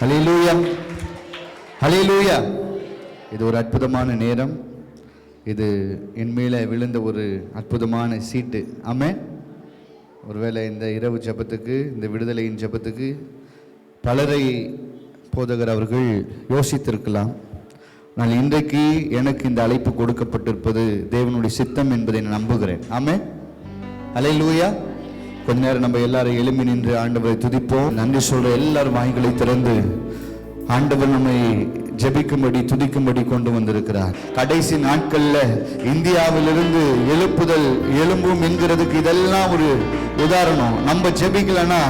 ஹல்லேலூயா, ஹல்லேலூயா. இது ஒரு அற்புதமான நேரம். இது என் மேலே விழுந்த ஒரு அற்புதமான சீட்டு. ஆமென். ஒருவேளை இந்த இரவு ஜெபத்துக்கு, இந்த விடுதலையின் ஜெபத்துக்கு பலரை போதகர் அவர்கள் யோசித்திருக்கலாம். ஆனால் இன்றைக்கு எனக்கு இந்த அழைப்பு கொடுக்கப்பட்டிருப்பது தேவனுடைய சித்தம் என்பதை நான் நம்புகிறேன். ஆமென், ஹல்லேலூயா. கொஞ்ச நேரம் நம்ம எல்லாரும் எழும்பி நின்று ஆண்டவரை துதிப்போம். நன்றி சொல்ற எல்லாரும் வாய்களை திறந்து ஆண்டவர் நம்மை ஜெபிக்கும்படி துதிக்கும்படி கொண்டு வந்திருக்கிறார். கடைசி நாட்கள்ல இந்தியாவிலிருந்து எழும்பும் என்கிறதுக்கு இதெல்லாம் ஒரு உதாரணம். நம்ம ஜெபிக்கலன்னா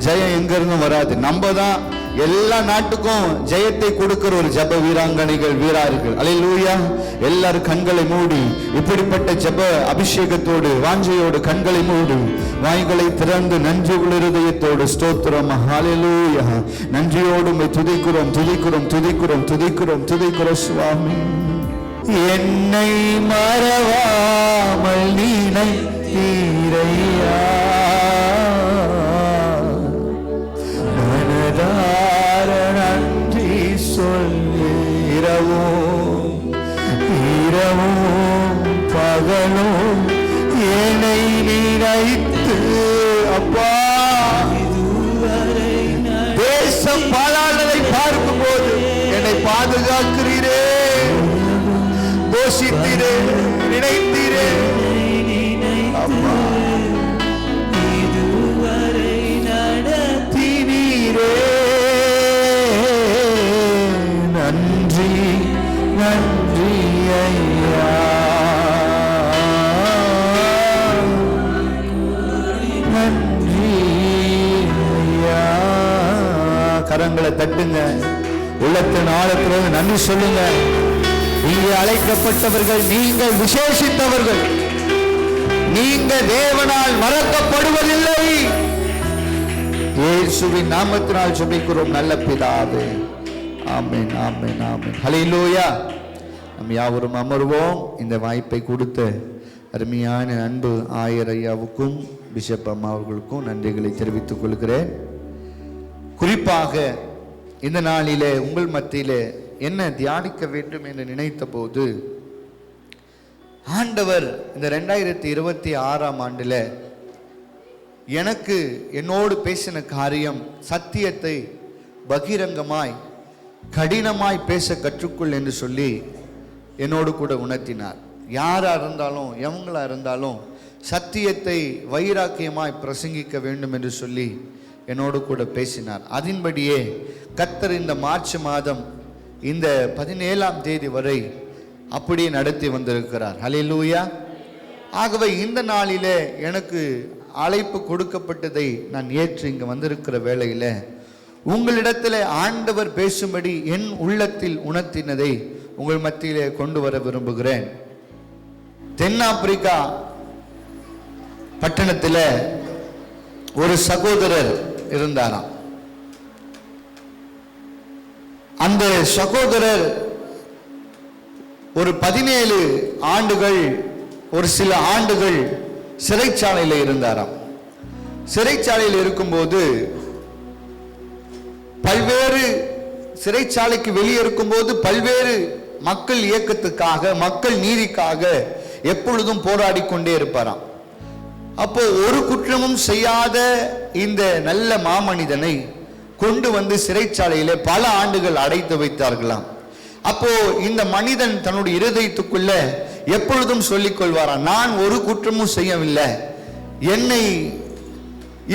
ஜெயம் எங்க இருந்து வராது. நம்ம தான் எல்லா நாட்டுக்கும் ஜெயத்தை கொடுக்கிற ஒரு ஜெப வீராங்கனைகள், வீரர்கள். அல்லேலூயா. எல்லாரும் கண்களை மூடி இப்படிப்பட்ட ஜெப அபிஷேகத்தோடு வாஞ்சையோடு கண்களை மூடி வாய்களை திறந்து நன்றியுள்ள இருதயத்தோடு ஸ்தோத்திரம். ஹல்லேலூயா. நன்றியோடு துதிக்கிறோம் துதிக்கிறோம் துதிக்கிறோம் துதிக்கிறோம் துதிக்கிறோம் சுவாமி. என்னை மறவாமல் நினைத்தீரையா, நன்றி சொல்லி இரவும் பகலும் என்னை நினைத்து அப்பா தேசம் பாழானதை பார்க்கும் போது என்னை பாதுகாக்கிறீரே, போஷித்தீரே, நினைத்தீரே அப்பா, இதுவரை நடத்தினீரே. நன்றி நன்றி ஐயா, நன்றி ஐயா. கரங்களை தட்டுங்க, உள்ளத்தின் ஆழத்திலிருந்து நன்றி சொல்லுங்க. இங்கே அழைக்கப்பட்டவர்கள் நீங்கள் விசேஷித்தவர்கள். நீங்க தேவனால் மறக்கப்படுவதில்லை. இயேசுவின் நாமத்தினால் ஜெபிக்கிறோம் நல்ல பிதாவே. ஆமென், ஆமென், ஆமென். ஹல்லேலூயா. நம் யாவரும் அமர்வோம். இந்த வாய்ப்பை கொடுத்த அருமையான அன்பு ஆயர் ஐயாவுக்கும் பிஷப் அம்மா அவர்களுக்கும் நன்றிகளை தெரிவித்துக் கொள்கிறேன். குறிப்பாக இந்த நாளிலே உங்கள் மத்தியிலே என்ன தியானிக்க வேண்டும் என்று நினைத்த போது, ஆண்டவர் இந்த 2026ஆம் ஆண்டில் எனக்கு என்னோடு பேசின காரியம், சத்தியத்தை பகிரங்கமாய் கடினமாய் பேச கற்றுக்கொள் என்று சொல்லி என்னோடு கூட உணர்த்தினார். யாரா இருந்தாலும் எவங்களா இருந்தாலும் சத்தியத்தை வைராக்கியமாய் பிரசங்கிக்க வேண்டும் என்று சொல்லி என்னோடு கூட பேசினார். அதன்படியே கர்த்தர் இந்த மார்ச் மாதம் இந்த 17ஆம் தேதி வரை அப்படியே நடத்தி வந்திருக்கிறார். ஹல்லேலூயா. ஆகவே இந்த நாளிலே எனக்கு அழைப்பு கொடுக்கப்பட்டதை நான் ஏற்று இங்கு வந்திருக்கிற வேளையில் உங்களிடத்தில் ஆண்டவர் பேசும்படி என் உள்ளத்தில் உணர்த்தினதை உங்கள் மத்தியிலே கொண்டு வர விரும்புகிறேன். தென்னாப்பிரிக்கா பட்டணத்தில் ஒரு சகோதரர் இருந்தாராம். அந்த சகோதரர் ஒரு 17 ஆண்டுகள், ஒரு சில ஆண்டுகள் சிறைச்சாலையில் இருந்தாராம். சிறைச்சாலையில் இருக்கும்போது பல்வேறு சிறைச்சாலைக்கு வெளியே இருக்கும்போது பல்வேறு மக்கள் இயக்கத்துக்காக, மக்கள் நீதிக்காக எப்பொழுதும் போராடி கொண்டே இருப்பாராம். அப்போ ஒரு குற்றமும் செய்யாத இந்த நல்ல மாமனிதனை கொண்டு வந்து சிறைச்சாலையிலே பல ஆண்டுகள் அடைத்து வைத்தார்களாம். அப்போ இந்த மனிதன் தன்னுடைய இருதயத்துக்குள்ள எப்பொழுதும் சொல்லிக் கொள்வாராம், நான் ஒரு குற்றமும் செய்யவில்லை, என்னை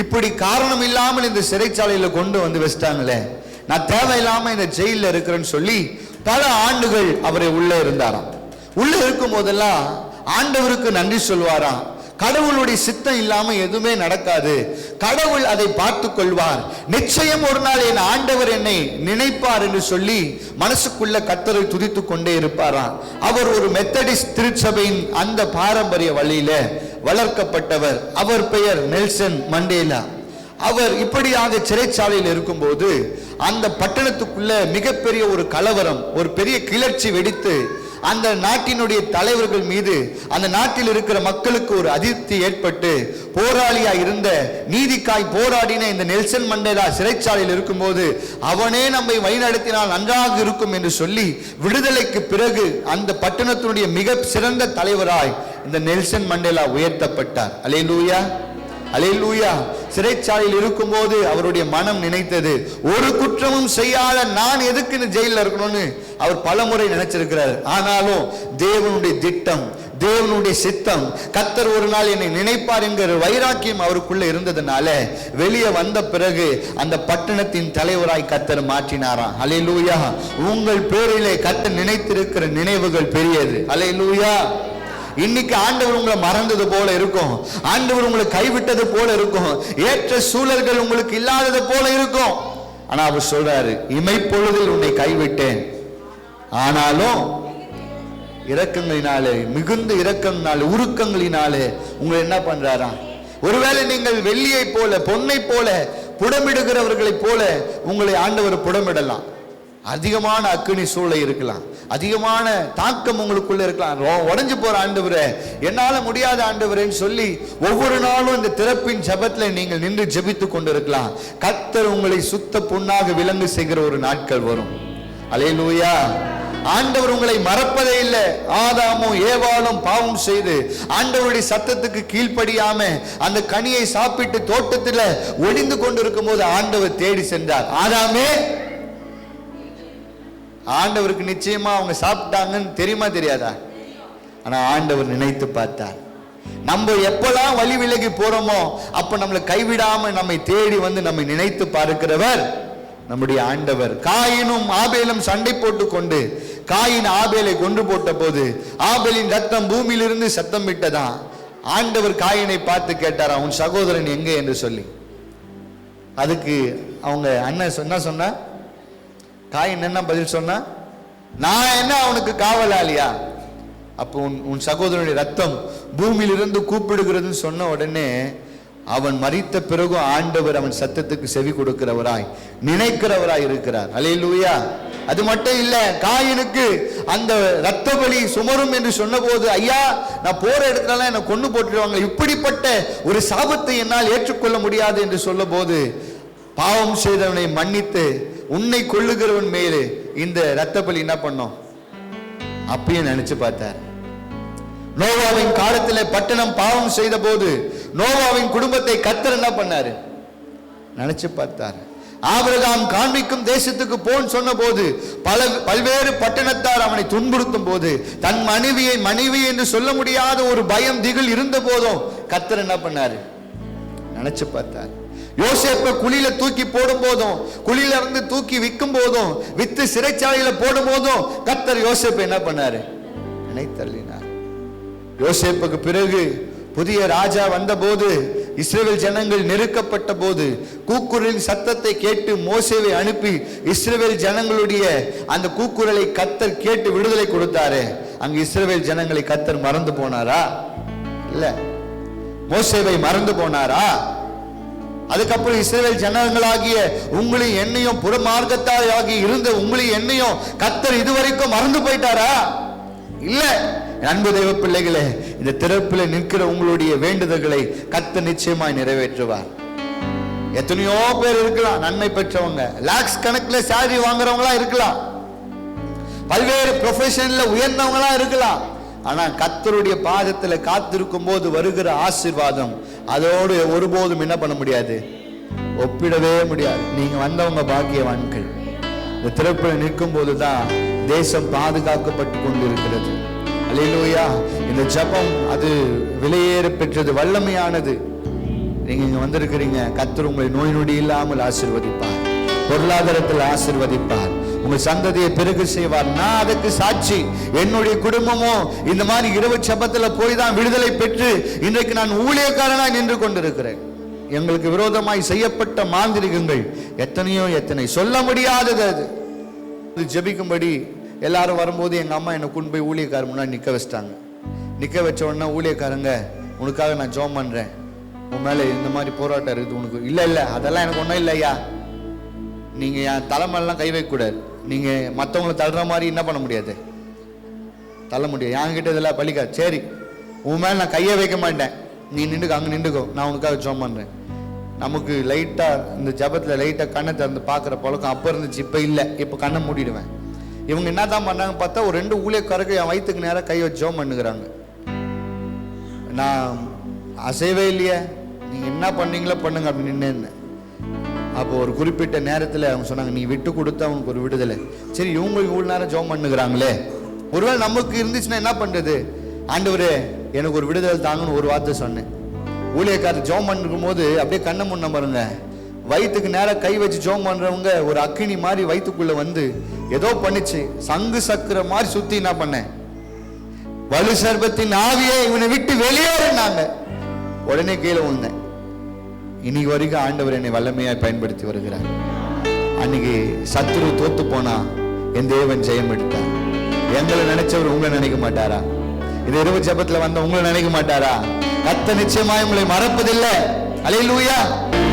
இப்படி காரணம் இல்லாமல் இந்த சிறைச்சாலையில கொண்டு வந்து வச்சிட்டாங்களே, நான் தேவையில்லாம இந்த ஜெயில இருக்கிறேன்னு சொல்லி பல ஆண்டுகள் அவரை உள்ளே இருந்தாராம். உள்ளே இருக்கும் போதெல்லாம் ஆண்டவருக்கு நன்றி சொல்வாராம். கடவுளுடைய சித்தம் இல்லாம எதுவுமே நடக்காது, கடவுள் அதை பார்த்து கொள்வார், நிச்சயம் ஒரு நாள் என் ஆண்டவர் என்னை நினைப்பார் என்று சொல்லி மனசுக்குள்ள கர்த்தரை துதித்து கொண்டே இருப்பாராம். அவர் ஒரு மெத்தடிஸ்ட் திருச்சபையின் அந்த பாரம்பரிய வழியில வளர்க்கப்பட்டவர். அவர் பெயர் நெல்சன் மண்டேலா. அவர் இப்படியாக சிறைச்சாலையில் இருக்கும்போது அந்த பட்டணத்துக்குள்ள மிகப்பெரிய ஒரு கலவரம், ஒரு பெரிய கிளர்ச்சி வெடித்து அந்த நாட்டினுடைய தலைவர்கள் மீது, அந்த நாட்டில் இருக்கிற மக்களுக்கு ஒரு அதிருப்தி ஏற்பட்டு, போராளியா இருந்த, நீதிக்காய் போராடின இந்த நெல்சன் மண்டேலா சிறைச்சாலையில் இருக்கும்போது அவனே நம்மை வழிநடத்தினால் நன்றாக இருக்கும் என்று சொல்லி விடுதலைக்கு பிறகு அந்த பட்டணத்தினுடைய மிக சிறந்த தலைவராய் இந்த நெல்சன் மண்டேலா உயர்த்தப்பட்டார். அல்லேலூயா, அல்லேலூயா. சிறைச்சாலையில் இருக்கும்போது அவருடைய மனம் நினைத்தது, ஒரு குற்றமும் செய்யாத நான் எதுக்கு இந்த ஜெயிலில் இருக்கணும்னு அவர் பலமுறை நினைச்சிருக்கிறார். ஆனாலும் தேவனுடைய திட்டம், தேவனுடைய சித்தம், கர்த்தர் ஒரு நாள் என்னை நினைப்பார் என்கிற வைராக்கியம் அவருக்குள்ள இருந்ததுனால வெளியே வந்த பிறகு அந்த பட்டணத்தின் தலைவராய் கர்த்தர் மாற்றினாராம். அல்லேலூயா. உங்கள் பேரிலே கர்த்தர் நினைத்திருக்கிற நினைவுகள் பெரியது. அல்லேலூயா. இன்னைக்கு ஆண்டவர் உங்களை மறந்தது போல இருக்கும், ஆண்டவர் உங்களை கைவிட்டது போல இருக்கும், ஏற்ற சூழல்கள் உங்களுக்கு இல்லாதது போல இருக்கும். ஆனா அவர் சொல்றாரு, இமைப்பொழுதில் உன்னை கைவிட்டேன், ஆனாலும் இரக்கங்களினாலே, மிகுந்த இரக்கங்களினாலே, உருக்கங்களினாலே உங்களை என்ன பண்றாரா? ஒருவேளை நீங்கள் வெள்ளியை போல, பொன்னை போல, புடமிடுகிறவர்களை போல உங்களை ஆண்டவர் புடமிடலாம். அதிகமான அக்கினி சூளை இருக்கலாம், அதிகமான தாக்கம் உங்களுக்குள்ள இருக்கலாம். உடைஞ்சு போற ஆண்டவரே, என்னால முடியாத ஆண்டவரேன்னு சொல்லி ஒவ்வொரு நாளும் இந்த திறப்பின் ஜெபத்துல நீங்கள் நின்று ஜெபித்து கொண்டிருக்கலாம். கர்த்தர் உங்களை சுத்த பொன்னாக விளங்கு செய்கிற ஒரு நாட்கள் வரும். அல்லேலூயா. ஆண்டவர் உங்களை மறப்பதே இல்லை. ஆதாமும் ஏவாளும் பாவம் செய்து ஆண்டவருடைய சத்தத்துக்கு கீழ்ப்படியாம அந்த கனியை சாப்பிட்டு தோட்டத்தில் ஒளிந்து கொண்டிருக்கும் போது ஆண்டவர் தேடி சென்றார். ஆதாமே, ஆண்டவருக்கு நிச்சயமா அவங்க சாப்பிட்டாங்கன்னு தெரியுமா தெரியாதா? ஆனா ஆண்டவர் நினைத்து பார்த்தார். நம்ம எப்பெல்லாம் வழி விலகி போறோமோ அப்ப நம்மளை கைவிடாம நம்மை தேடி வந்து நம்மை நினைத்து பார்க்கிறவர் நம்முடைய ஆண்டவர். காயினும் ஆபேலும் சண்டை போட்டு கொண்டு காயின் ஆபேலை கொன்று போட்ட போது ஆபேலின் ரத்தம் பூமியிலிருந்து சத்தம் விட்டதான். ஆண்டவர் காயினை பார்த்து கேட்டாரா, உன் சகோதரன் எங்கே என்று சொல்லி. அதுக்கு அவங்க அண்ணன் என்ன சொன்னா, காயின் என்ன பதில் சொன்னா, நான் என்ன அவனுக்கு காவலாளியா? அப்போ உன் சகோதரனுடைய ரத்தம் பூமியிலிருந்து கூப்பிடுகிறதுன்னு சொன்ன உடனே அவன் மரித்த பிறகும் ஆண்டவர் அவன் சத்தத்துக்கு செவி கொடுக்கிறவராய், நினைக்கிறவராய் இருக்கிறார். அல்லேலூயா. அது மட்டும் இல்ல, காயினுக்கு அந்த ரத்த பலி சுமரும் என்று சொன்ன போது, ஐயா நான் போற இடத்துல என்னை கொண்டு போட்டுடுவாங்க, இப்படிப்பட்ட ஒரு சாபத்தை என்னால் ஏற்றுக்கொள்ள முடியாது என்று சொல்ல போது பாவம் செய்தவனை மன்னித்து உன்னை கொள்ளுகிறவன் மேலே இந்த ரத்த பலி என்ன பண்ணோம் அப்பயும் நினைச்சு பார்த்தார். நோவாவின் காலத்தில் பட்டணம் பாவம் செய்த போது நோவாவின் குடும்பத்தை கர்த்தர் என்ன பண்ணாரு நினைச்சு பார்த்தார். ஆபிரகாம் காண்பிக்கும் தேசத்துக்கு போன்னு சொன்ன போது பல்வேறு பட்டணத்தார் அவனை துன்புறுத்தும் போது தன் மனைவி என்று சொல்ல முடியாத ஒரு பயம் திகில் இருந்த போதும் கர்த்தர் என்ன பண்ணாரு நினைச்சு பார்த்தார். யோசேப்பை குழியில தூக்கி போடும் போதும், குழியில இருந்து தூக்கி விற்கும் போதும், வித்து சிறைச்சாலையில போடும் போதும் கர்த்தர் யோசேப்பை என்ன பண்ணாரு நினைத்தள்ளினார். யோசேப்புக்கு பிறகு புதிய ராஜா வந்த போது, இஸ்ரவேல் ஜனங்கள் நெருக்கப்பட்ட போது கூக்குரலின் சத்தத்தை கேட்டு மோசேவை அனுப்பி இஸ்ரவேல் ஜனங்களுடைய அந்த கூக்குரலை கர்த்தர் கேட்டு விடுதலை கொடுத்தாரு. அங்கு இஸ்ரவேல் ஜனங்களை கர்த்தர் மறந்து போனாரா? இல்ல. மோசேவை மறந்து போனாரா? அதுக்கப்புறம் இஸ்ரவேல் ஜனங்களாகிய உங்களையும் என்னையும் புறமார்க்கத்தால் ஆகி இருந்த உங்களையும் என்னையும் கர்த்தர் இதுவரைக்கும் மறந்து போயிட்டாரா? இல்ல. அன்பு தேவ பிள்ளைகளே, இந்த திறப்பில் நிற்கிற உங்களுடைய வேண்டுதல்களை கர்த்தர் நிச்சயமாய் நிறைவேற்றுவார். எத்தனையோ பேர் இருக்கலாம் நன்மை பெற்றவங்க, லாக்ஸ் கணக்கில் சேலரி வாங்குறவங்களா இருக்கலாம், பல்வேறு ப்ரொஃபஷன்ல உயர்ந்தவங்களா இருக்கலாம். ஆனா கர்த்தருடைய பாதத்துல காத்திருக்கும் போது வருகிற ஆசீர்வாதம் அதோடு ஒருபோதும் என்ன பண்ண முடியாது, ஒப்பிடவே முடியாது. நீங்க வந்தவங்க பாக்கியவான்கள். இந்த திறப்பில் நிற்கும் போதுதான் தேசம் பாதுகாக்கப்பட்டு கொண்டு இருக்கிறது. அல்லேலூயா. இந்த ஜெபம் அது விலையேற பெற்றது, வல்லமையானது. நீங்க இங்க வந்திருக்கிறீங்க, கர்த்தர் உங்களை நோய் நொடி இல்லாமல் ஆசீர்வதிப்பார், பொருளாதாரத்தில் ஆசீர்வதிப்பார், உங்க சந்ததியை பெருகு செய்வார். நான் அதுக்கு சாட்சி. என்னுடைய குடும்பமும் இந்த மாதிரி இரவு ஜெபத்துல போய் தான் விடுதலை பெற்று இன்றைக்கு நான் ஊழியக்காரனாய் நின்று கொண்டிருக்கிறேன். எங்களுக்கு விரோதமாய் செய்யப்பட்ட மாந்திரிகங்கள் எத்தனை சொல்ல முடியாதது. அது ஜெபிக்கும்படி எல்லாரும் வரும்போது எங்க அம்மா என்னை கொண்டு போய் ஊழியக்காரர் முன்னாடி நிக்க வச்சிட்டாங்க. நிக்க வச்ச உடனே ஊழியக்காரங்க, உனக்காக நான் ஜெபம் பண்றேன், உன் மேல இந்த மாதிரி போராட்டம் இருக்குது உனக்கு. இல்ல அதெல்லாம் எனக்கு ஒன்றும் இல்லையா, நீங்க என் தலைமையெல்லாம் கை வைக்க கூடாது, நீங்க மற்றவங்களை தள்ளுற மாதிரி என்ன பண்ண முடியாது, தள்ள முடியாது. என்கிட்ட இதெல்லாம் பலிக்காது. சரி, உன் மேலே நான் கையை வைக்க மாட்டேன், நீ நின்றுக்கோ, அங்கே நின்றுக்கோ, நான் உனக்காக ஜெபம் பண்ணுறேன். நமக்கு லைட்டாக இந்த ஜபத்தில் லைட்டாக கண்ணை திறந்து பார்க்குற பழக்கம் அப்போ இருந்துச்சு, இப்போ இல்லை. இப்போ கண்ணை மூடிடுவேன். இவங்க என்ன தான் பண்ணாங்க பார்த்தா, ஒரு 2 ஊழியக்காரருக்கு என் வயிற்றுக்கு நேராக கை வச்சு ஜெபம் பண்ணுகிறாங்க. நான் அசைவே இல்லையே, நீங்கள் என்ன பண்ணீங்களோ பண்ணுங்க அப்படின்னு நின்று. அப்போ ஒரு குறிப்பிட்ட நேரத்தில் அவங்க சொன்னாங்க, நீ விட்டு கொடுத்தா அவனுக்கு ஒரு விடுதலை. சரி, இவங்க இவ்வளோ நேரம் ஜெபம் பண்ணுகிறாங்களே, ஒருவேளை நமக்கு இருந்துச்சுன்னா என்ன பண்ணுறது? ஆண்டவரே எனக்கு ஒரு விடுதலை தாங்கன்னு ஒரு வார்த்தை சொன்னேன். ஊழியக்காரர் ஜெபம் பண்ணிருக்கும் போது அப்படியே கண்ணை முன்ன பாருங்க, வயிற்றுக்கு நேரம் கை வச்சு ஜெபம் பண்றவங்க ஒரு அக்கினி மாதிரி வயிற்றுக்குள்ள வந்து ஏதோ பண்ணிச்சு, சங்கு சக்கர மாதிரி சுத்தி என்ன பண்ணேன், வலு சர்பத்தின் ஆவியே இவனை விட்டு வெளியேறினாங்க. உடனே கீழே விழுந்தேன். இன்னைக்கு வரைக்கும் ஆண்டவர் என்னை வல்லமையாய் பயன்படுத்தி வருகிறார். அன்னைக்கு சத்துரு தோத்து போனா என் தேவன் ஜெயம் எடுத்தார். எங்களை நினைச்சவர் உங்களை நினைக்க மாட்டாரா? இது இரவு ஜெபத்துல வந்த உங்களை நினைக்க மாட்டாரா? கர்த்தர் நிச்சயமாய் உங்களை மறப்பதில்லை. அல்லேலூயா.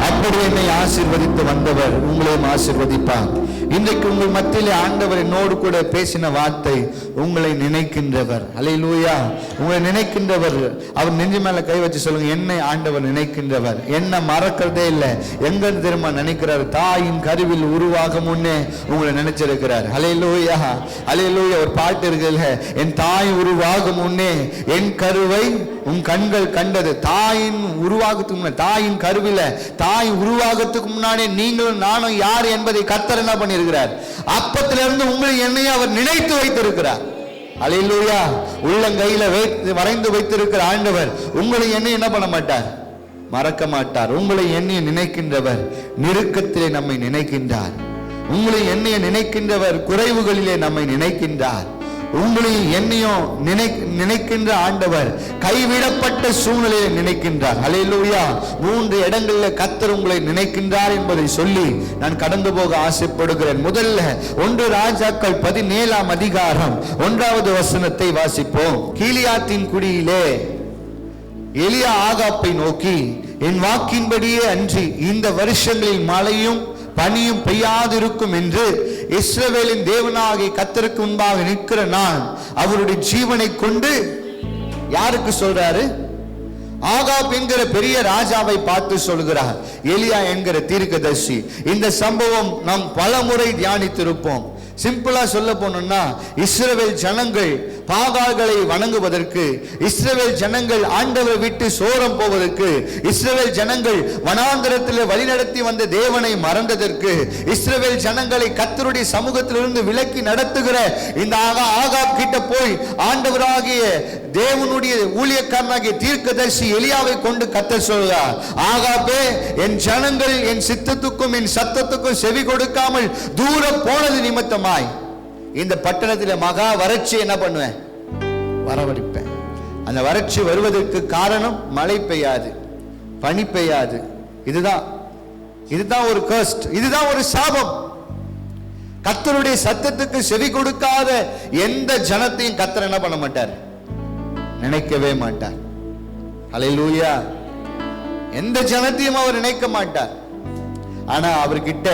அப்படி என்னை ஆசீர்வதித்து வந்தவர் உங்களையும் ஆசீர்வதிப்பார். இன்றைக்கு உங்கள் மத்தியிலே ஆண்டவர் என்னோடு கூட பேசின வார்த்தை, உங்களை நினைக்கின்றவர். அல்லேலூயா. உங்களை நினைக்கின்றவர். அவர் நெஞ்சு மேல கை வச்சு சொல்லுங்க, என்னை ஆண்டவர் நினைக்கின்றவர். என்ன மறக்கிறதே இல்லை. எங்க தெரியுமா நினைக்கிறார்? தாயின் கருவில் உருவாக முன்னே உங்களை நினைச்சிருக்கிறார். அல்லேலூயா, அல்லேலூயா. ஒரு பாட்டு இருக்குல்ல, என் தாய் உருவாக முன்னே என் கருவை உன் கண்கள் கண்டது. தாயின் உருவாகத்துக்கு முன்னாடி, தாயின் கருவில தாய் உருவாகத்துக்கு முன்னாடி நீங்களும் நானும் யார் என்பதை கர்த்தர் என்ன பண்ணியிருக்கிறார்? அப்பத்திலிருந்து உங்களை என்னையும் அவர் நினைத்து வைத்திருக்கிறார். அல்லேலூயா. உள்ளங்கையில வரைந்து வைத்திருக்கிற ஆண்டவர் உங்களை என்னையும் என்ன பண்ண மாட்டார்? மறக்க மாட்டார். உங்களை என்னையும் நினைக்கின்றவர் நெருக்கத்திலே நம்மை நினைக்கின்றார். உங்களை என்னைய நினைக்கின்றவர் குறைவுகளிலே நம்மை நினைக்கின்றார். உங்களையும் என்னையும் நினைக்கின்ற ஆண்டவர் கைவிடப்பட்ட சூழ்நிலையை நினைக்கின்றார். அல்லேலூயா. 3 இடங்களில் கர்த்தர் உங்களை நினைக்கின்றார் என்பதை சொல்லி நான் கடந்து போக ஆசைப்படுகிறேன். முதல்ல 1 ராஜாக்கள் 17ஆம் அதிகாரம் 1வது வசனத்தை வாசிப்போம். கீலியாத்தின் குடியிலே எலியா ஆகாப்பை நோக்கி, என் வாக்கின்படியே அன்றி இந்த வருஷங்களில் மழையும் பனியும் பெய்யாதிருக்கும் என்று இஸ்ரவேலின் தேவனாகிய கர்த்தருக்கு முன்பாக நிற்கிற நான் அவருடைய ஜீவனை கொண்டு, யாருக்கு சொல்றாரு? ஆகாப் என்கிற பெரிய ராஜாவை பார்த்து சொல்கிறார். எலியா என்கிற தீர்க்கதரிசி. இந்த சம்பவம் நாம் பல முறை தியானித்திருப்போம். சிம்பிளா சொல்ல போனோம்னா, இஸ்ரவேல் ஜனங்கள் பாகால்களை வணங்குவதற்கு, இஸ்ரவேல் ஜனங்கள் ஆண்டவரை விட்டு சோரம் போவதற்கு, இஸ்ரவேல் ஜனங்கள் வனாந்தரத்தில் வழிநடத்தி வந்த தேவனை மறந்ததற்கு, இஸ்ரவேல் ஜனங்களை கர்த்தருடைய சமூகத்திலிருந்து விலக்கி நடத்துகிற இந்த ஆகாப் கிட்ட போய் ஆண்டவராகிய தேவனுடைய ஊழியக்காரனாகிய தீர்க்கதரிசி எலியாவை கொண்டு கர்த்தர் சொல்கிறார், ஆகாபே, என் ஜனங்கள் என் சித்தத்துக்கும் என் சத்தத்துக்கும் செவி கொடுக்காமல் தூர போனது நிமித்தமாய் இந்த பட்டணத்தில் மகா வறட்சி என்ன பண்ணுவேன்? வரவழைப்பேன். அந்த வறட்சி வருவதற்கு காரணம் மழை பெய்யாது, பனி பெய்யாது. இதுதான் ஒரு கர்ஸ்ட், இதுதான் ஒரு சாபம். கர்த்தருடைய சத்தத்துக்கு செவி கொடுக்காத எந்த ஜனத்தையும் கர்த்தர் என்ன பண்ண மாட்டார்? நினைக்கவே மாட்டார். அல்லேலூயா. எந்த ஜனத்தையும் அவர் நினைக்க மாட்டார். ஆனா அவர்கிட்ட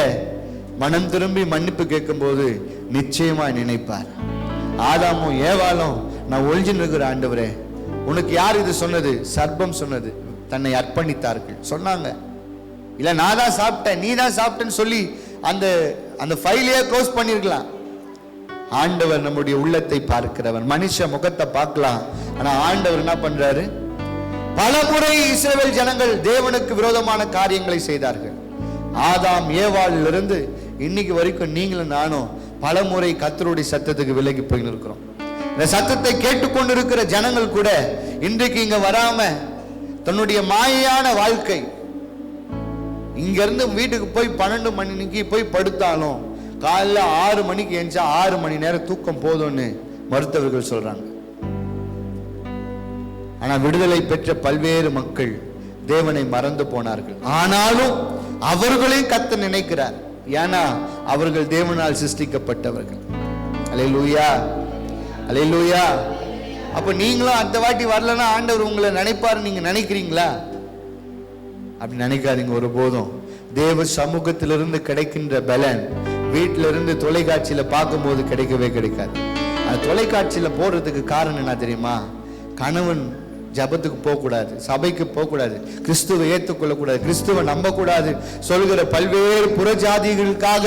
மனம் திரும்பி மன்னிப்பு கேட்கும் போது நிச்சயமா நினைப்பார். ஆதாமும் ஏவாளும், நான் ஒளிஞ்சின்னு இருக்கிற ஆண்டவரே, உனக்கு யார் இது சொன்னது? சர்ப்பம் சொன்னது. தன்னை அர்ப்பணித்தார்கள். சொன்னாங்க, இல்ல நான் தான் சாப்பிட்டேன், நீ தான் சாப்பிட்டேன்னு சொல்லி அந்த ஃபைலையே க்ளோஸ் பண்ணிருக்கலாம். ஆண்டவர் நம்முடைய உள்ளத்தை பார்க்கிறவர். மனுஷ முகத்தை பார்க்கலாம், ஆனா ஆண்டவர் என்ன பண்றாரு? பல முறை இஸ்ரவேல் ஜனங்கள் தேவனுக்கு விரோதமான காரியங்களை செய்தார்கள். ஆதாம் ஏவாளிலிருந்து இன்னைக்கு வரைக்கும் நீங்களும் நானும் பல முறை கர்த்தருடைய சத்தத்துக்கு விலகி போய் இருக்கிறோம். இந்த சத்தத்தை கேட்டுக்கொண்டிருக்கிற ஜனங்கள் கூட இன்றைக்கு இங்க வராம தன்னுடைய மாயையான வாழ்க்கை, இங்க இருந்து வீட்டுக்கு போய் 12 மணிக்கு போய் படுத்தாலும் காலைல 6 மணிக்கு எஞ்சா 6 மணி நேரம் தூக்கம் போதும்னு மருத்துவர்கள் சொல்றாங்க. ஆனா விடுதலை பெற்ற பல்வேறு மக்கள் தேவனை மறந்து போனார்கள். ஆனாலும் அவர்களையும் கர்த்தர் நினைக்கிறார். ஏன்னா அவர்கள் தேவனால் சிருஷ்டிக்கப்பட்டவர்கள். அல்லேலூயா, அல்லேலூயா. அப்ப நீங்களும் அந்த வாட்டி வரலன்னா ஆண்டவர் உங்களை நினைப்பாரு நீங்க நினைக்கிறீங்களா? அப்படி நினைக்காதீங்க ஒருபோதும். தேவ சமூகத்திலிருந்து கிடைக்கின்ற பலன் வீட்டில இருந்து தொலைக்காட்சியில பார்க்கும் போது கிடைக்கவே கிடைக்காது. அந்த தொலைக்காட்சியில் போடுறதுக்கு காரணம் என்ன தெரியுமா? கணவன் ஜபத்துக்கு போகக்கூடாது, சபைக்கு போகக்கூடாது, கிறிஸ்துவை ஏற்றுக்கொள்ளக்கூடாது, கிறிஸ்துவை நம்பக்கூடாது சொல்கிற பல்வேறு புறஜாதிகளுக்காக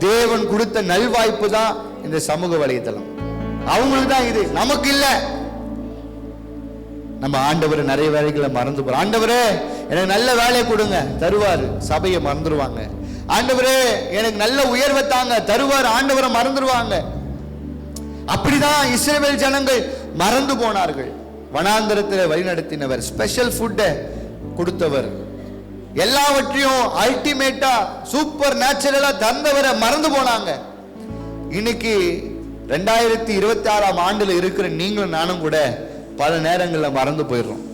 தேவன் கொடுத்த நல்வாய்ப்பு தான் இந்த சமூக வலைத்தளம். அவங்களுக்கு தான் இது, நமக்கு இல்லை. நம்ம ஆண்டவரை நிறைய வேலைகளை மறந்து போறோம். ஆண்டவரே எனக்கு நல்ல வேலையை கொடுங்க, தருவாரு, சபையை மறந்துடுவாங்க. ஆண்டவரே எனக்கு நல்ல உயர்வை தாங்க, தருவார், ஆண்டவரை மறந்துடுவாங்க. அப்படிதான் இஸ்ரவேல் ஜனங்கள் மறந்து போனார்கள். வனாந்தரத்தில் வழிநடத்தினவர், ஸ்பெஷல் ஃபுட்டை கொடுத்தவர், எல்லாவற்றையும் அல்டிமேட்டா சூப்பர் நேச்சுரலா தந்தவரை மறந்து போனாங்க. இன்னைக்கு 2026 ஆண்டுல இருக்கிற நீங்களும் நானும் கூட பல நேரங்களில் மறந்து போயிடுறோம்.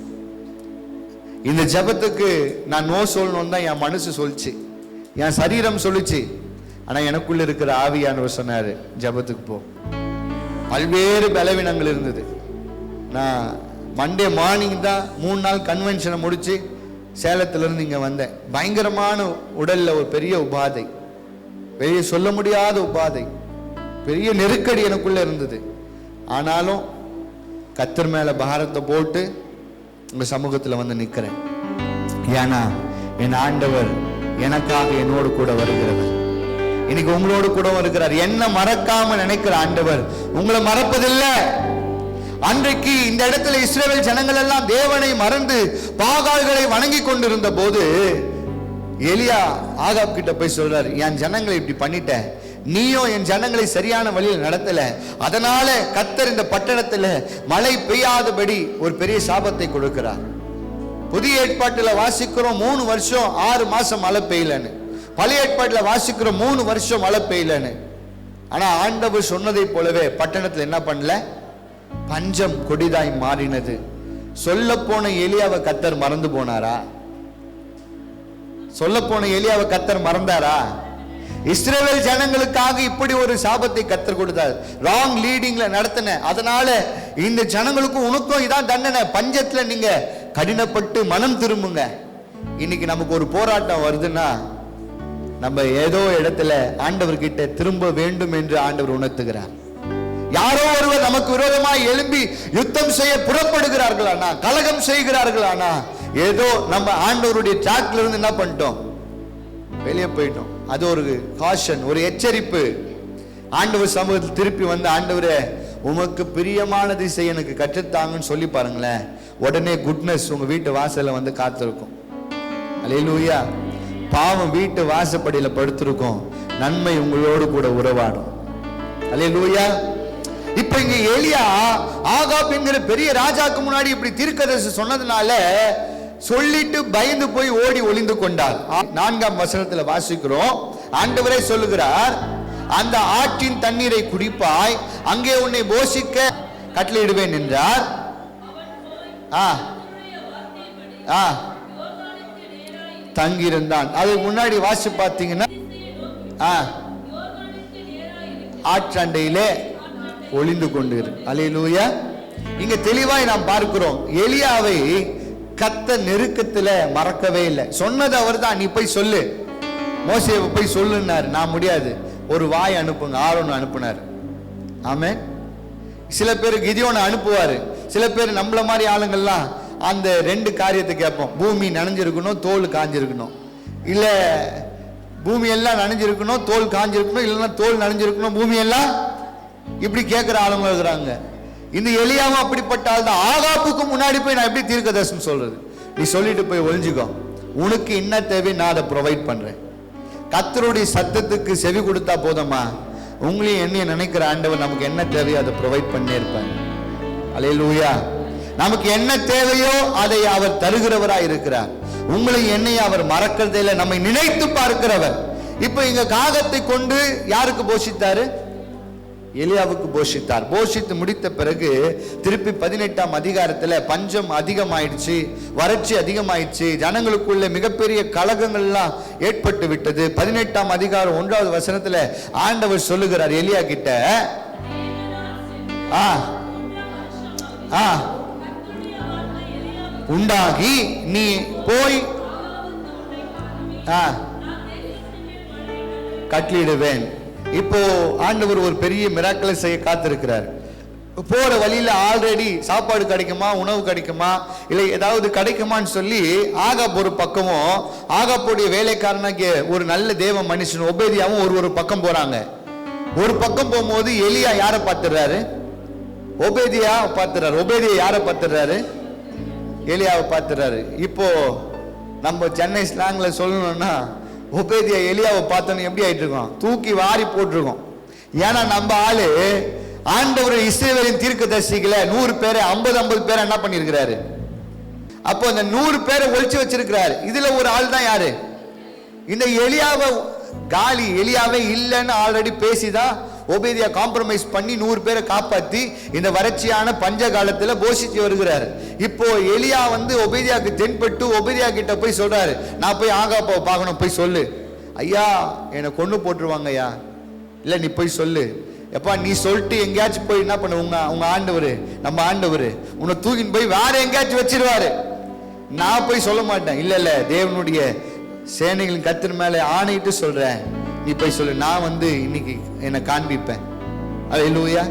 இந்த ஜபத்துக்கு நான் நோ சொல்லணும் தான் என் மனசு சொல்லிச்சு, என் சரீரம் சொல்லிச்சு. ஆனா எனக்குள்ள இருக்கிற ஆவியானவர் சொன்னாரு, ஜபத்துக்கு போ. பல்வேறு பலவீனங்கள் இருந்தது. நான் மண்டே மார்னிங் தான் 3 நாள் கன்வென்ஷனை முடிச்சு சேலத்திலிருந்து இங்கே வந்தேன். பயங்கரமான உடல்ல ஒரு பெரிய உபாதை, வெளியே சொல்ல முடியாத உபாதை, பெரிய நெருக்கடி எனக்குள்ள இருந்தது. ஆனாலும் கர்த்தர் மேல பாரத்தை போட்டு உங்க சமூகத்தில் வந்து நிற்கிறேன். ஏன்னா என் ஆண்டவர் எனக்காக என்னோடு கூட வருகிறவர். இன்னைக்கு உங்களோடு கூட வருகிறார். என்ன மறக்காம நினைக்கிற ஆண்டவர் உங்களை மறப்பதில்லை. அன்றைக்கு இந்த இடத்துல இஸ்ரவேல் ஜனங்கள் எல்லாம் தேவனை மறந்து பாகால்களை வணங்கி கொண்டிருந்த போது எலியா ஆகாப் கிட்ட போய் சொல்றாரு, என் ஜனங்களை இப்படி பண்ணிட்ட, நீயும் என் ஜனங்களை சரியான வழியில் நடத்தல, அதனால கர்த்தர் இந்த பட்டணத்துல மழை பெய்யாதபடி ஒரு பெரிய சாபத்தை கொடுக்கிறார். புதிய ஏற்பாட்டில் வாசிக்கிறோம் 3 வருஷம் 6 மாசம் மழை பெய்யலன்னு, பழைய ஏற்பாட்டில் வாசிக்கிறோம் 3 வருஷம் மழை பெய்யலன்னு. ஆனா ஆண்டவர் சொன்னதை போலவே பட்டணத்துல என்ன பண்ணல, பஞ்சம் கொடிதாய் மாறினது. சொல்ல போன எலியாவை கர்த்தர் மறந்து போனாரா? சொல்ல போன எலியாவை கர்த்தர் மறந்தாரா? இஸ்ரவேல் ஜனங்களுக்காக இப்படி ஒரு சாபத்தை கர்த்தர் கொடுத்தார். ராங் லீடிங்ல நடத்தின, அதனால இந்த ஜனங்களுக்கும் உனக்கும் இதான் தண்டனை. பஞ்சத்துல நீங்க கடினப்பட்டு மனம் திரும்புங்க. இன்னைக்கு நமக்கு ஒரு போராட்டம் வருதுன்னா நம்ம ஏதோ இடத்துல ஆண்டவர்கிட்ட திரும்ப வேண்டும் என்று ஆண்டவர் உணர்த்துகிறார். யாரோ ஒருவர் நமக்கு விரோதமாய் எழும்பி யுத்தம் செய்ய புறப்படுகிறார்களானா, கலகம் செய்கிறார்களானா, ஏதோ நம்ம ஆண்டவருடைய ட்ராக்ல இருந்து என்ன பண்ணிட்டோம், வெளியே போயிட்டோம். அது ஒரு காஷன், ஒரு எச்சரிப்பு. ஆண்டவர் சமூகத்தில் திருப்பி வந்து, ஆண்டவரே உமக்கு பிரியமானதை செய்ய எனக்கு கற்றுத்தாங்கன்னு சொல்லி பாருங்களேன், உடனே குட்னஸ் உங்க வீட்டு வாசல்ல வந்து காத்திருக்கும். அல்லேலூயா. பாவம் வீட்டு வாசப்படியில படுத்திருக்கும், நன்மை உங்களோடு கூட உறவாடும். அல்லேலூயா. இப்ப இங்க எலியா ஆகாப் என்கிற பெரிய ராஜாக்கு முன்னாடி இப்படி தீர்க்கதரிசி சொன்னதுனால சொல்லிட்டு பயந்து போய் ஓடி ஒளிந்து கொண்டார். 4ஆம் வசனத்துல வாசிக்கிறோம், ஆண்டவரே சொல்லுகிறார், அந்த ஆற்றின் தண்ணீரை குடிப்பாய், அங்கே உன்னை போஷிக்க கட்டளையிடுவேன் என்றார். தங்கியிருந்தான். அது முன்னாடி வாசி பார்த்தீங்கன்னா ஆற்றண்டையிலே ஒளிந்து கொண்டு. அல்லேலூயா. இங்க தெளிவாய் நாம் பார்க்கிறோம், எலியாவை கர்த்தர் நெருக்கத்துல மறக்கவே இல்லை. சொன்னது அவர் தான், நீ போய் சொல்லு, மோசேவை போய் சொல்லுன்னாரு. நான் முடியாது, ஒரு வாய் அனுப்புங்க. ஆரோன் அனுப்புனார். ஆமென். சில பேர் கிதியோனை அனுப்புவாரு. சில பேர் நம்மள மாதிரி ஆளுங்கள்லாம் அந்த 2 காரியத்தை கேட்போம், பூமி நனைஞ்சிருக்கணும், தோல் காஞ்சிருக்கணும். இல்ல பூமி எல்லாம் நனைஞ்சிருக்கணும், தோல் காஞ்சிருக்கணும், இல்லைன்னா தோல் நனைஞ்சிருக்கணும், பூமி எல்லாம் இப்படி கேட்கிற ஆளுங்க இருக்கிறாங்க. இந்த எலியாவும் அப்படிப்பட்ட ஆள் தான். ஆகாப்புக்கு முன்னாடி போய் நான் எப்படி தீர்க்கதரிசனம் சொல்றது? நீ சொல்லிட்டு போய் ஒளிஞ்சுக்கோ, உனக்கு என்ன தேவை நான் அதை ப்ரொவைட் பண்றேன். கர்த்தருடைய சத்தத்துக்கு செவி கொடுத்தா போதுமா? உங்களையும் என்னையும் நினைக்கிற ஆண்டவர் நமக்கு என்ன தேவையோ அதை ப்ரொவைட் பண்ணே இருப்பார். அல்லேலூயா. நமக்கு என்ன தேவையோ அதை அவர் தருகிறவராய் இருக்கிறார். உங்களை என்னையும் அவர் மறக்கிறதே இல்லை, நம்மை நினைத்து பார்க்கிறவர். இப்ப இங்க காகத்தை கொண்டு யாருக்கு போஷித்தாரு? எலியாவுக்கு போஷித்தார். போஷித்து முடித்த பிறகு திருப்பி 18ஆம் அதிகாரத்துல பஞ்சம் அதிகமாயிடுச்சு, வறட்சி அதிகமாயிடுச்சு, ஜனங்களுக்குள்ள மிகப்பெரிய கலகங்கள்லாம் ஏற்பட்டு விட்டது. 18ஆம் அதிகாரம் 1வது வசனத்துல ஆண்டவர் சொல்லுகிறார் எலியா கிட்ட, உண்டாகி நீ போய் கட்டளிடுவேன். இப்போ ஆண்டவர் ஒரு பெரிய மிராக்கிளை செய்ய காத்திருக்கிறார். போற வழியில ஆல்ரெடி சாப்பாடு கிடைக்குமா, உணவு கிடைக்குமா, இல்லை ஏதாவது கிடைக்குமான்னு சொல்லி ஆகாப் ஒரு பக்கமும், ஆகாப்புடைய வேலைக்காரனாகிய ஒரு நல்ல தேவ மனுஷன் ஒபேதியாவும் ஒரு பக்கம் போறாங்க. ஒரு பக்கம் போகும்போது எலியா யாரை பார்த்துறாரு? ஒபேதியா பார்த்துறாரு. ஒபேதியா யாரை பார்த்துறாரு? எலியாவை பார்த்துறாரு. இப்போ நம்ம சென்னை ஸ்லாங்ல சொல்லணும்னா ஒபேதியா எலியாவை பார்த்தோன்னு எப்படி ஆயிட்டு இருக்கோம்? தூக்கி வாரி போட்டிருக்கோம். ஏன்னா நம்ம ஆளு ஆண்டவர் இஸ்ரவேலின் தீர்க்கதரிசிகளை 100 பேரை 50 பேரை என்ன பண்ணிருக்கிறாரு? அப்போ அந்த 100 பேரை ஒழிச்சு வச்சிருக்கிறாரு. இதுல ஒரு ஆள் தான் யாரு? இந்த எலியாவை காலி, எலியாவே இல்லைன்னு ஆல்ரெடி பேசிதான் ஒபேதியா காம்ப்ரமைஸ் பண்ணி 100 பேரை காப்பாத்தி இந்த வறட்சியான பஞ்ச காலத்துல போஷிச்சு வருகிறாரு. இப்போ எலியா ஒபேதியாக்கு தென்பட்டு ஒபேதியா கிட்ட போய் சொல்றாரு, நான் போய் ஆகாப்பை பார்க்கணும், போய் சொல்லு. ஐயா என்னை கொண்டு போட்டுருவாங்க ஐயா. இல்ல நீ போய் சொல்லு. எப்பா நீ சொல்லிட்டு எங்கேயாச்சும் போய் என்ன பண்ண, உங்க ஆண்டவர், நம்ம ஆண்டவர் உன்னை தூக்கின்னு போய் வேற எங்கேயாச்சும் வச்சிருவாரு. நான் போய் சொல்ல மாட்டேன். இல்ல தேவனுடைய சேனைகளின் கர்த்தர் மேல ஆணையிட்டு சொல்றேன், நீ போய் சொல்லு. நான் இன்னைக்கு என்னை காண்பிப்பேன். அல்லேலூயா.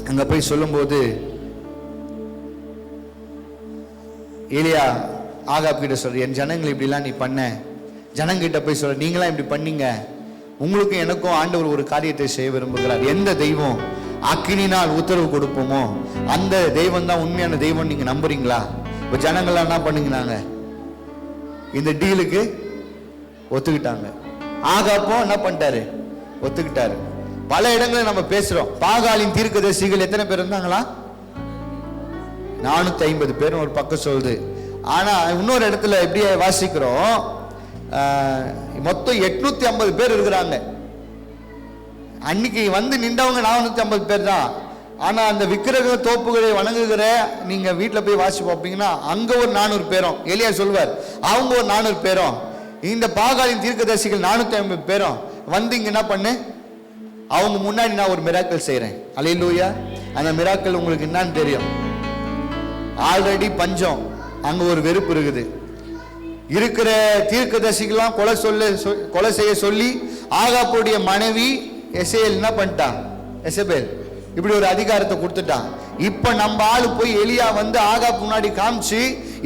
அங்க போய் சொல்லும் போது எலியா ஆகாப் கிட்ட சொல்ற, என் ஜனங்கள் இப்படிலாம் நீ பண்ண, ஜனங்கிட்ட போய் சொல்ற, நீங்களாம் இப்படி பண்ணீங்க, உங்களுக்கும் எனக்கும் ஆண்டவர் ஒரு காரியத்தை செய்ய விரும்புகிறார். எந்த தெய்வம் அக்கினினால் உத்தரவு கொடுப்போமோ அந்த தெய்வம் தான் உண்மையான தெய்வம். நீங்க நம்புறீங்களா? இப்ப ஜனங்கள்லாம் என்ன பண்ணுங்கனாங்க, இந்த டீலுக்கு ஒத்துக்கிட்டாங்க. ஆகாப்போ என்ன பண்ணிட்டாரு? ஒத்துக்கிட்டாரு. பல இடங்களில் நம்ம பேசுறோம். பாகாலின் தீர்க்கதரிசிகள் எத்தனை பேர் இருந்தாங்களா? 450 பேர் ஒரு பக்கம் சொல்லுது. ஆனா இன்னொரு இடத்துல எப்படியே வாசிக்கிறோம், மொத்தம் 850 பேர் இருக்கிறாங்க. அன்னைக்கு நின்றவங்க 450 பேர் தான். ஆனா அந்த விக்கிரக தோப்புகளை வணங்குகிற நீங்க வீட்டுல போய் வாசி பார்ப்பீங்கன்னா அங்க ஒரு 400 பேரும், எலியா சொல்வார் அவங்க ஒரு 400 பேரும், இந்த பாகாலின் தீர்க்கதரிசிகள் 450 பேரும் இங்க என்ன பண்ணு, அவங்க முன்னாடி நான் ஒரு மிராக்கிள் செய்யறேன். அல்லேலூயா. அந்த மிராக்கிள் உங்களுக்கு என்னன்னு தெரியும்? ஆல்ரெடி பஞ்சம், அங்க ஒரு வெறுப்பு இருக்குது. இருக்கிற தீர்க்கதரிசிகளாம் கொலை செய்ய சொல்லி ஆகாப்புடைய மனைவி எசேல் என்ன பண்ணிட்டான்? எசபேல் இப்படி ஒரு அதிகாரத்தை கொடுத்துட்டான். இப்ப நம்ம ஆளு போய் எலியா ஆகாப் முன்னாடி காமிச்சு,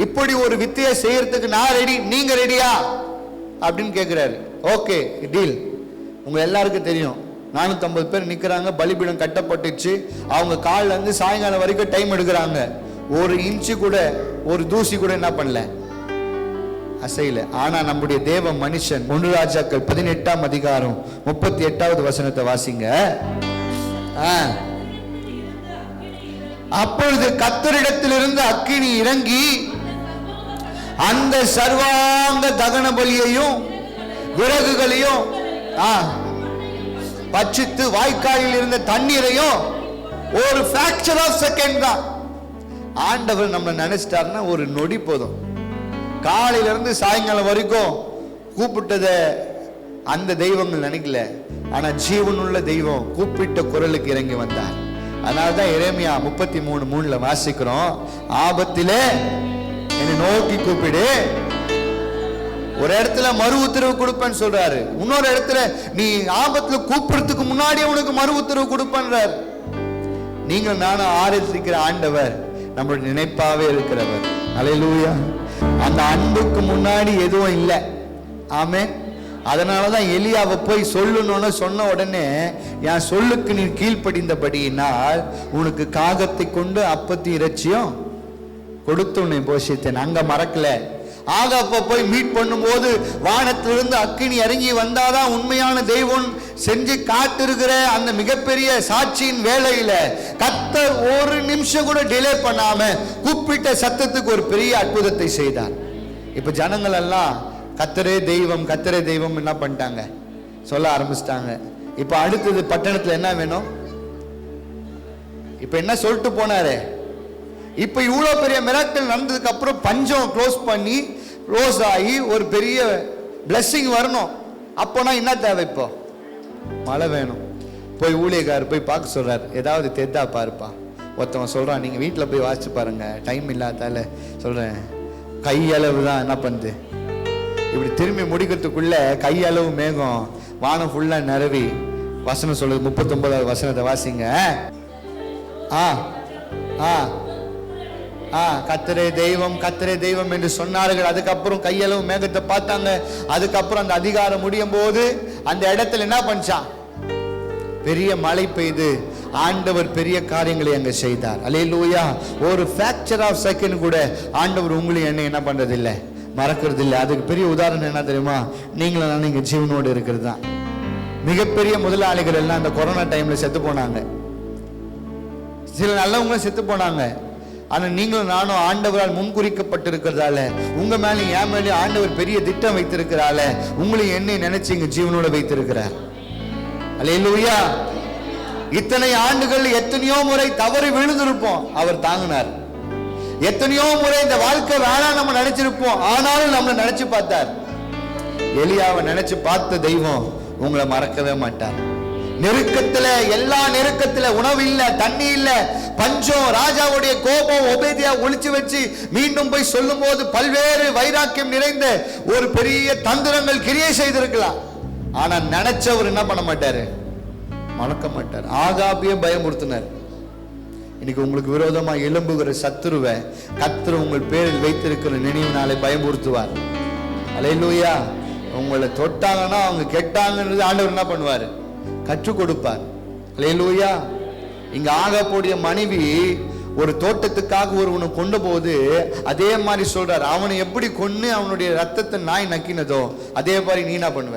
இப்படி ஒரு வித்தையை செய்யறதுக்கு நான் ரெடி, நீங்க ரெடியா அப்படின்னு கேட்கிறாரு. Okay deal. உங்க எல்லாருக்கும் தெரியும் 450 பேர் நிக்கிறாங்க, பலிபீடம் கட்டப்பட்டுச்சு. அவங்க காலில் சாயங்காலம் வரைக்கும் டைம் எடுக்கிறாங்க. ஒரு இன்ச்சு கூட, ஒரு தூசி கூட என்ன பண்ணல, அசையில. ஆனா நம்முடைய தேவ மனுஷன் 1 ராஜாக்கள் 18ஆம் அதிகாரம் 38வது வசனத்தை வாசிங்க. அப்பொழுது கர்த்தரிடத்திலிருந்து அக்கினி இறங்கி அந்த சர்வாங்க தகன பலியையும் விறகுகளையும் பட்சித்து வாய்க்காலில் இருந்த தண்ணீரையும் ஒரு ஃபிராக்சர் ஆஃப் செகண்ட் தான். ஆண்டவர் நம்ம நினைச்சிட்டாருன்னா ஒரு நொடி போதும். காலையில இருந்து சாயங்காலம் வரைக்கும் கூப்பிட்டத அந்த தெய்வங்கள் நினைக்கல. ஆனா ஜீவனுள்ள தெய்வம் கூப்பிட்ட குரலுக்கு இறங்கி வந்தார். அதனால்தான் எரேமியா 33:3 வாசிக்கிறோம், ஆபத்திலே என்னை நோக்கி கூப்பிடு. ஒரு இடத்துல மறு உத்தரவு கொடுப்பேன்னு சொல்றாரு, இன்னொரு இடத்துல நீ ஆபத்துல கூப்பிடுறதுக்கு முன்னாடியே உனக்கு மறு உத்தரவு கொடுப்பேன்றார். நீங்கள் நானும் ஆராதிக்கிற ஆண்டவர் நம்மளுடைய நினைப்பாவே இருக்கிறவர். அல்லேலூயா. அந்த அன்புக்கு முன்னாடி எதுவும் இல்லை. ஆமென். அதனாலதான் எலியாவை போய் சொல்லணும்னு சொன்ன உடனே, என் சொல்லுக்கு நீ கீழ்ப்படிந்தபடியினால் உனக்கு காகத்தை கொண்டு அப்பத்தி இறைச்சியும் கொடுத்து உன்னை போஷித்தேன். அங்க மறக்கல. ஆகாப்ப போய் மீட் பண்ணும்போது வானத்திலிருந்து அக்கினி இறங்கி வந்தாதான் உண்மையான தெய்வம் செஞ்சு காட்டிருக்கிற அந்த மிகப்பெரிய சாட்சியின் வேலையில கர்த்தர் ஒரு நிமிஷம் கூட டிலே பண்ணாம கூப்பிட்ட சத்தத்துக்கு ஒரு பெரிய அற்புதத்தை செய்தார். இப்ப ஜனங்கள் எல்லாம் கர்த்தரே தெய்வம், கர்த்தரே தெய்வம் என்ன பண்ணிட்டாங்க, சொல்ல ஆரம்பிச்சிட்டாங்க. இப்ப அடுத்தது பட்டணத்துல என்ன வேணும்? இப்ப என்ன சொல்லிட்டு போனாரு? இப்ப இவ்வளவு பெரிய மிராக்கிள் நடந்ததுக்கு அப்புறம் பஞ்சம் க்ளோஸ் பண்ணி க்ளோஸ் ஆகி ஒரு பெரிய பிளெஸிங் வரணும். அப்போனா என்ன தேவை? இப்போ மழை வேணும். போய் ஊழியக்காரர் போய் பார்க்க சொல்றாரு, ஏதாவது தெத்தா பாருப்பா. ஒருத்தவன் சொல்றான், நீங்க வீட்டில் போய் வாசிச்சு பாருங்க, டைம் இல்லாதால சொல்றேன், கையளவு தான் என்ன பண்ணுது. இப்படி திரும்பி முடிக்கிறதுக்குள்ள கையளவு மேகம் வானம் ஃபுல்லா நிரவி வசனம் சொல்லுது. 39வது வசனத்தை வாசிங்க. கர்த்தரே தெய்வம், கர்த்தரே தெய்வம் என்று சொன்னார்கள். அதுக்கப்புறம் கையளவு மேகத்தை பார்த்தாங்க. அதுக்கப்புறம் அந்த அதிகாரம் முடியும் போது அந்த இடத்துல என்ன பண்ணான்? பெரிய மழை பெய்து ஆண்டவர் பெரிய காரியங்களை அங்க செய்தார். அல்லேலூயா. ஒரு ஃபிராக்சர் ஆஃப் செகண்ட் கூட ஆண்டவர் உங்களையும் என்ன பண்றது இல்லை, மறக்கிறது இல்லை. அதுக்கு பெரிய உதாரணம் என்ன தெரியுமா? நீங்களும் நான் இங்க ஜீவனோடு இருக்கிறது தான். மிகப்பெரிய முதலாளிகள் எல்லாம் அந்த கொரோனா டைம்ல செத்து போனாங்க. சில நல்லவங்க செத்து போனாங்க. ஆனா நீங்களும் நானும் ஆண்டவரால் முன்குறிக்கப்பட்டிருக்கிறதால, உங்க மேலே என் மேலே ஆண்டவர் பெரிய திட்டம் வைத்திருக்கிறால, உங்களையும் என்னை நினைச்சு இங்க ஜீவனோட வைத்திருக்கிறார். அல்லேலூயா. இத்தனை ஆண்டுகள் எத்தனையோ முறை தவறி விழுந்திருப்போம், அவர் தாங்கினார். எத்தனையோ முறை இந்த வாழ்க்கை வேணாம் நம்ம நினைச்சிருப்போம், ஆனாலும் நம்மளை நினைச்சு பார்த்தார். எலியாவை நினைச்சு பார்த்த தெய்வம் உங்களை மறக்கவே மாட்டார். நெருக்கத்துல, எல்லா நெருக்கத்துல, உணவு இல்ல, தண்ணி இல்ல, பஞ்சம், ராஜாவுடைய கோபம் ஒபேதியா ஒளிச்சு வச்சு மீண்டும் போய் சொல்லும் போது பல்வேறு வைராக்கியம் நிறைந்த ஒரு பெரிய தந்திரங்கள் கிரியை செய்திருக்கலாம். ஆனா நினைச்சவர் என்ன பண்ண மாட்டாரு, மறக்க மாட்டார். ஆகாபிய பயமுறுத்தினார். இன்னைக்கு உங்களுக்கு விரோதமா எழும்புகிற சத்துருவை கர்த்தர் உங்கள் பேரில் வைத்திருக்கிற நினைவுனாலே பயமுறுத்துவார். அல்லேலூயா. உங்களை தொட்டாங்கன்னா அவங்க கெட்டாங்கன்றது ஆண்டவர் என்ன பண்ணுவார், கற்றுக் கொடுப்பார். அல்லேலூயா. இங்க ஆகாபோடைய மனைவி ஒரு தோட்டத்துக்காக ஒருவனை கொண்டு போது அதே மாதிரி சொல்றார். அவனை எப்படி கொன்னு அவனுடைய ரத்தத்தை நாய் நக்கினதோ அதே மாதிரி நீ என்ன பண்ணுவ?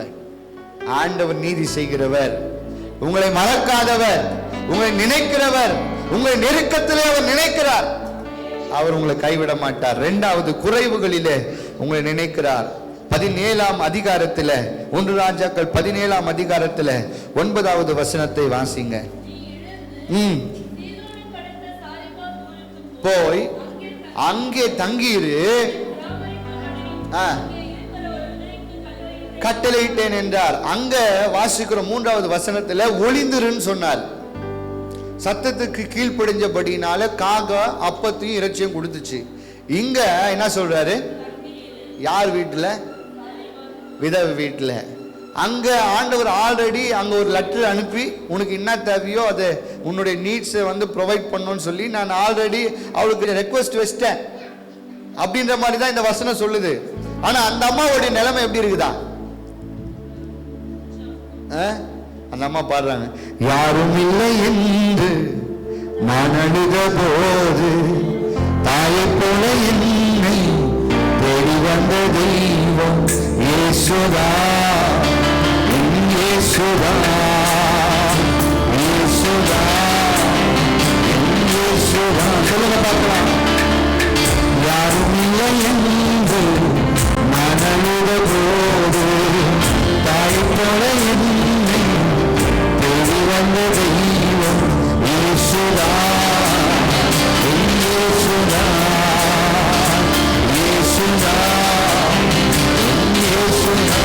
ஆண்டவர் நீதி செய்கிறவர், உங்களை மறக்காதவர், உங்களை நினைக்கிறவர். உங்களை நெருக்கத்திலே அவர் நினைக்கிறார். அவர் உங்களை கைவிட மாட்டார். இரண்டாவது, குறைவுகளிலே உங்களை நினைக்கிறார். 17ஆம் அதிகாரத்தில், 1 ராஜாக்கள் 17ஆம் அதிகாரத்தில் 9வது வசனத்தை வாசிங்க. போய் அங்கே தங்கியிரு, கட்டளையிட்டேன் என்றார். அங்க வாசிக்கிற 3வது வசனத்துல ஒளிந்துருன்னு சொன்னார். சத்தத்துக்கு கீழ்ப்படிஞ்சபடினால காக அப்பத்தையும் இறைச்சியும் கொடுத்துச்சு. இங்க என்ன சொல்றாரு? யார் வீட்டுல? விதவை வீட்டுல. அங்க ஆண்டவர் ஆல்ரெடி அங்க ஒரு லெட்டர் அனுப்பி உனக்கு என்ன தேவையோ அதை உன்னுடைய நீட்ஸை ப்ரொவைட் பண்ணணும்னு சொல்லி நான் ஆல்ரெடி அவளுக்கு ரெக்வஸ்ட் வச்சிட்டேன் அப்படின்ற மாதிரி தான் இந்த வசனம் சொல்லுது. ஆனா அந்த அம்மாவுடைய நிலைமை எப்படி இருக்குதா? அந்த அம்மா பாடுறாங்க, யாரும் இல்லை என்று நான் அழுத போது தாயை போல என்னை தேடி வந்த தெய்வம் இயேசுதா, இயேசுதா, இயேசுதா, இயேசுதா. சொல்லுங்க பார்க்கலாம். யாரும் இல்லை என்று நான் அழுத போது தாயை போல என்னை தேடி வந்த தெய்வம் இயேசுதா, இயேசுதா, இயேசுதா, இயேசுதா.